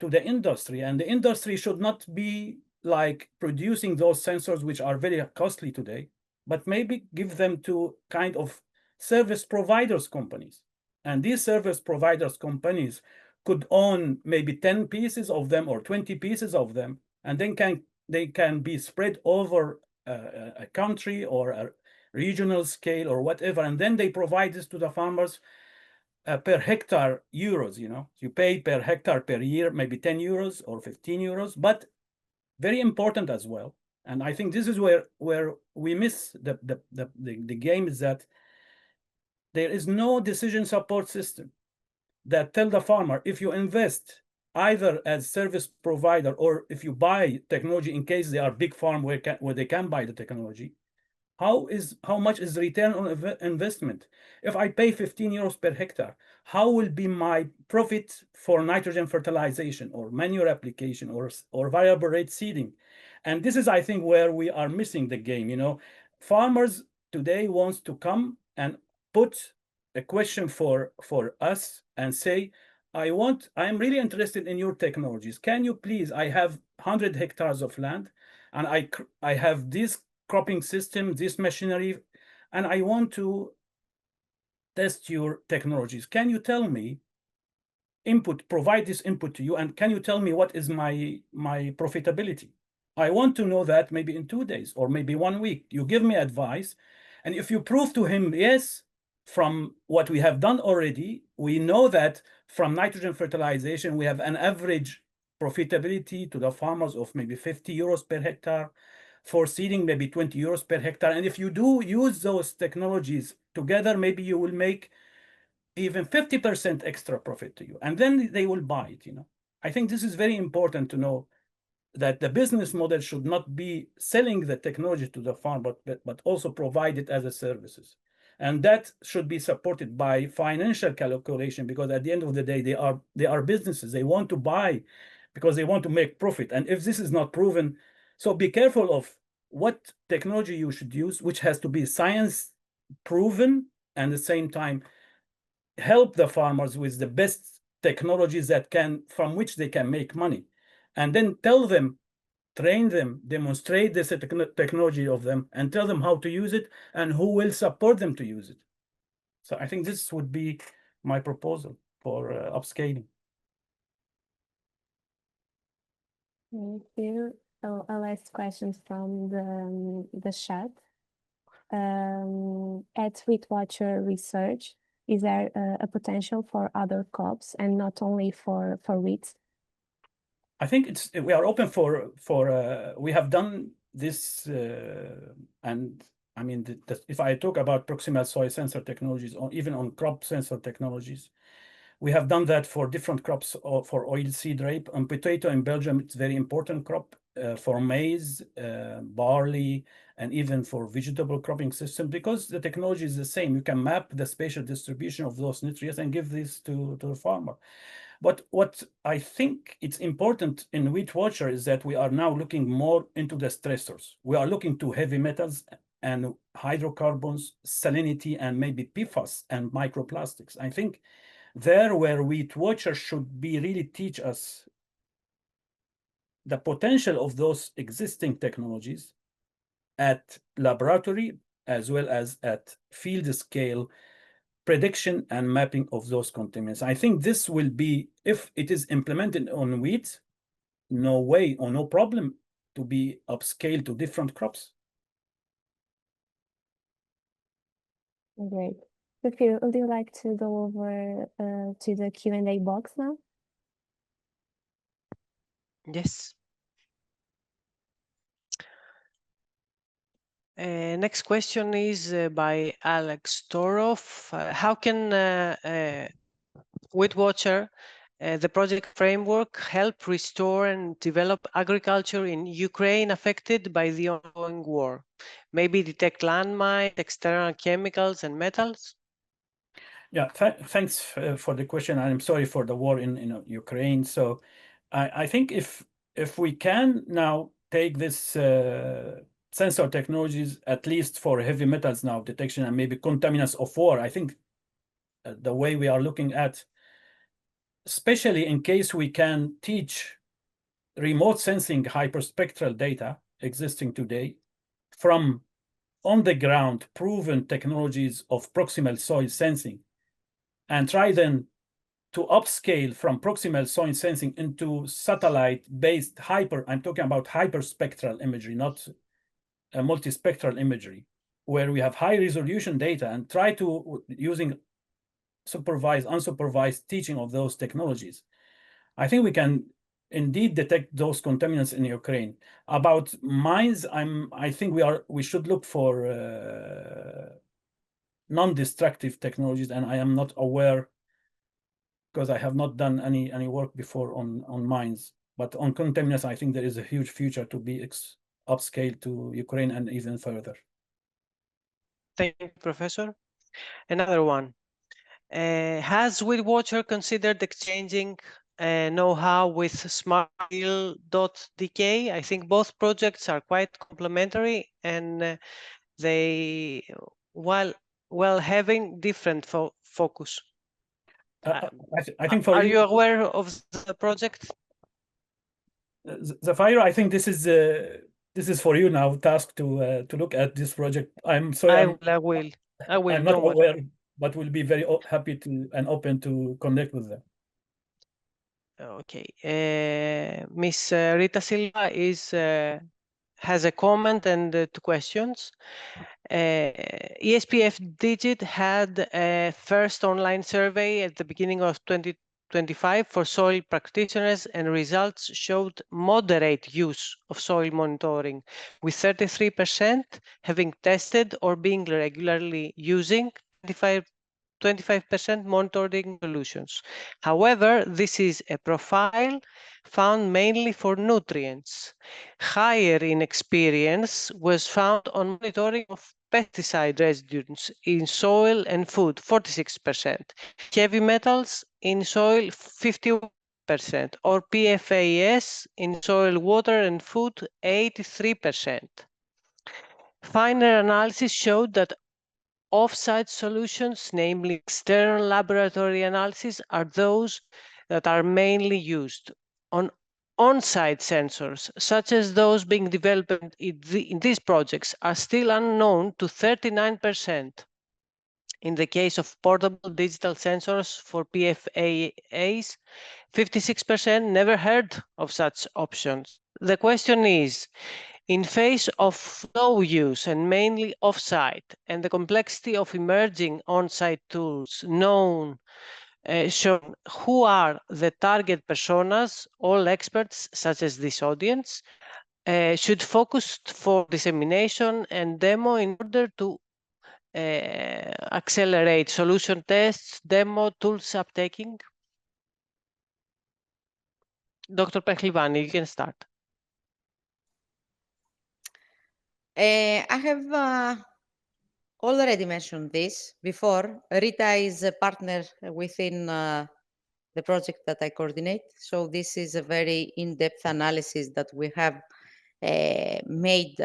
to the industry. And the industry should not be like producing those sensors, which are very costly today, but maybe give them to kind of service providers companies. And these service providers companies could own maybe 10 pieces of them or 20 pieces of them, and then they can be spread over a country or a regional scale or whatever, and then they provide this to the farmers per hectare euros. You pay per hectare per year, maybe 10 euros or 15 euros, but very important as well. And I think this is where we miss the game, is that there is no decision support system that tell the farmer, if you invest either as service provider or if you buy technology, in case they are big farm where they can buy the technology, How much is the return on investment? If I pay 15 euros per hectare, how will be my profit for nitrogen fertilization or manure application or variable rate seeding? And this is, I think, where we are missing the game. You know, farmers today wants to come and put a question for us and say, I'm really interested in your technologies. Can you please, I have 100 hectares of land and I have this cropping system, this machinery, and I want to test your technologies. Can you tell me provide this input to you, and can you tell me what is my profitability? I want to know that maybe in 2 days or maybe 1 week. You give me advice, and if you prove to him, yes, from what we have done already, we know that from nitrogen fertilization, we have an average profitability to the farmers of maybe 50 euros per hectare, for seeding maybe 20 euros per hectare. And if you do use those technologies together, maybe you will make even 50% extra profit to you, and then they will buy it. You know, I think this is very important to know, that the business model should not be selling the technology to the farm, but also provide it as a services. And that should be supported by financial calculation, because at the end of the day, they are businesses. They want to buy because they want to make profit. And if this is not proven, so be careful of what technology you should use, which has to be science proven, and at the same time help the farmers with the best technologies from which they can make money. And then tell them, train them, demonstrate this technology of them, and tell them how to use it and who will support them to use it. So I think this would be my proposal for upscaling. Thank you. A last question from the chat. At WheatWatcher Research, is there a potential for other crops and not only for wheat? I think we are open for we have done this, and I mean, if I talk about proximal soil sensor technologies, or even on crop sensor technologies, we have done that for different crops, or for oilseed rape. On potato in Belgium, it's a very important crop, for maize, barley, and even for vegetable cropping system, because the technology is the same. You can map the spatial distribution of those nutrients and give this to the farmer. But what I think it's important in WheatWatcher is that we are now looking more into the stressors. We are looking to heavy metals and hydrocarbons, salinity, and maybe PFAS and microplastics. I think there where WheatWatcher should be really teach us the potential of those existing technologies at laboratory as well as at field scale prediction and mapping of those contaminants. I think this will be, if it is implemented on wheat, no way or no problem to be upscaled to different crops. Great. Sophie, would you like to go over to the Q&A box now? Yes. Next question is by Alex Torov. How can WheatWatcher, the project framework, help restore and develop agriculture in Ukraine affected by the ongoing war? Maybe detect landmines, external chemicals and metals? Yeah, thanks for the question. I'm sorry for the war in Ukraine. So I think if we can now take this sensor technologies, at least for heavy metals now detection and maybe contaminants of war, I think the way we are looking at, especially in case we can teach remote sensing hyperspectral data existing today from on the ground proven technologies of proximal soil sensing, and try then to upscale from proximal soil sensing into satellite-based I'm talking about hyperspectral imagery, not multispectral imagery, where we have high resolution data, and try to, using supervised, unsupervised teaching of those technologies, I think we can indeed detect those contaminants in Ukraine. About mines, I think we should look for non-destructive technologies, and I am not aware, because I have not done any work before on mines. But on contaminants, I think there is a huge future to be upscaled to Ukraine and even further. Thank you, Professor. Another one. Has WheatWatcher considered exchanging know-how with SmartDK? I think both projects are quite complementary, and they, while having different focus. I think for Are you aware of the project? Zafiro, I think this is for you now, task to look at this project. I'm sorry, I will. I'm not aware, but will be very happy to and open to connect with them. Okay. Miss Rita Silva has a comment and 2 questions. E-SPFdigit had a first online survey at the beginning of 2025 for soil practitioners, and results showed moderate use of soil monitoring, with 33% having tested or being regularly using 25% monitoring solutions. However, this is a profile found mainly for nutrients. Higher in experience was found on monitoring of pesticide residues in soil and food, 46%, heavy metals in soil, 51%, or PFAS in soil, water, and food, 83%. Finer analysis showed that off-site solutions, namely external laboratory analysis, are those that are mainly used. On-site sensors, such as those being developed in these projects, are still unknown to 39%. In the case of portable digital sensors for PFAS, 56% never heard of such options. The question is, in face of low use and mainly off-site, and the complexity of emerging on-site tools shown, who are the target personas, all experts such as this audience, should focus for dissemination and demo in order to accelerate solution tests, demo, tools uptaking? Dr. Pechlivani, you can start. I have already mentioned this before. Rita is a partner within the project that I coordinate. So this is a very in-depth analysis that we have made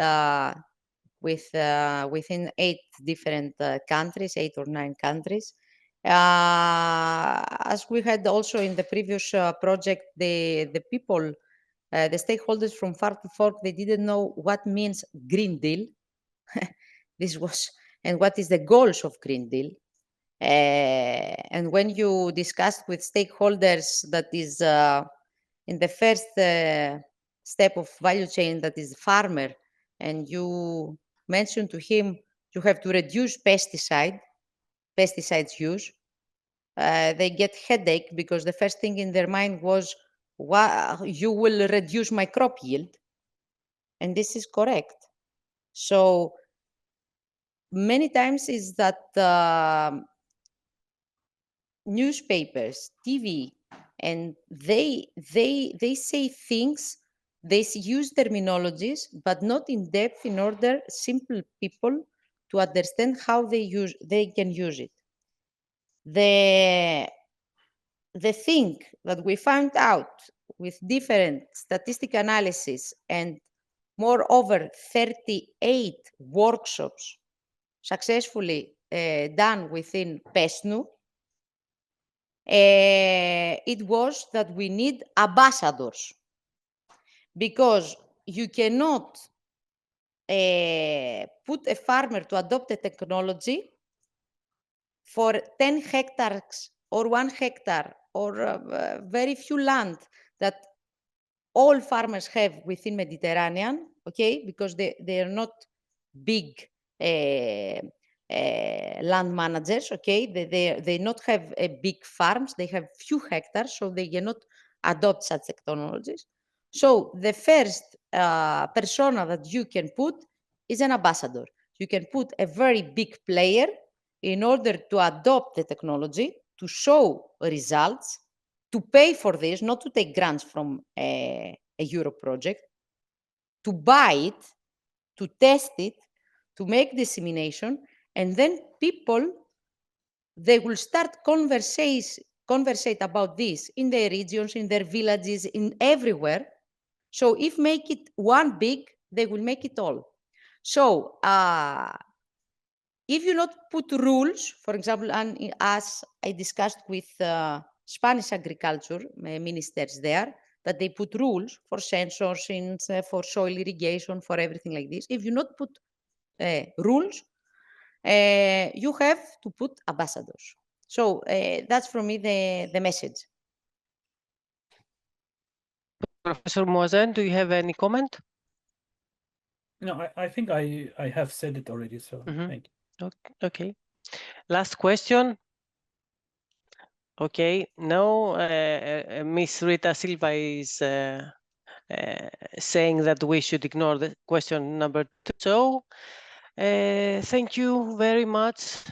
within 8 different countries, 8 or 9 countries. As we had also in the previous project, the people, the stakeholders from Farm to Fork, they didn't know what means Green Deal. This was, and what is the goals of Green Deal. And when you discussed with stakeholders, that is in the first step of value chain, that is farmer, and you mentioned to him, you have to reduce pesticides use, they get headache because the first thing in their mind was, you will reduce my crop yield. And this is correct. So many times is that newspapers, TV, and they say things, they use terminologies, but not in depth in order simple people to understand how they can use it. The thing that we found out with different statistic analysis and moreover 38 workshops successfully done within PESNU, it was that we need ambassadors, because you cannot put a farmer to adopt a technology for 10 hectares or 1 hectare or very few land that all farmers have within Mediterranean, okay, because they are not big land managers, okay, they not have big farms, they have few hectares, so they cannot adopt such technologies. So the first persona that you can put is an ambassador. You can put a very big player in order to adopt the technology, to show results, to pay for this, not to take grants from a Europe project, to buy it, to test it, to make dissemination, And then people, they will start conversate about this in their regions, in their villages, in everywhere. So if make it one big, they will make it all. So if you not put rules, for example, and as I discussed with Spanish agriculture ministers there, that they put rules for sensors, for soil irrigation, for everything like this. If you not put rules, you have to put ambassadors. So that's for me the message. Professor Mouazen, do you have any comment? No, I think I have said it already, so thank you. Okay. Last question. Okay. No, Miss Rita Silva is saying that we should ignore the question number 2. So thank you very much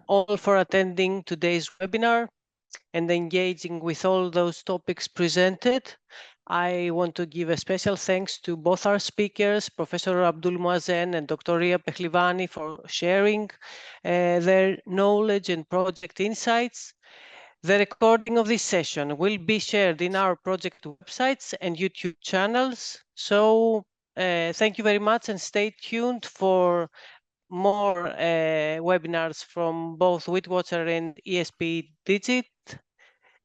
all for attending today's webinar and engaging with all those topics presented. I want to give a special thanks to both our speakers, Professor Abdul Mouazen and Dr. Ria Pechlivani, for sharing their knowledge and project insights. The recording of this session will be shared in our project websites and YouTube channels. So thank you very much and stay tuned for more webinars from both WheatWatcher and ESPFdigit.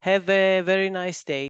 Have a very nice day.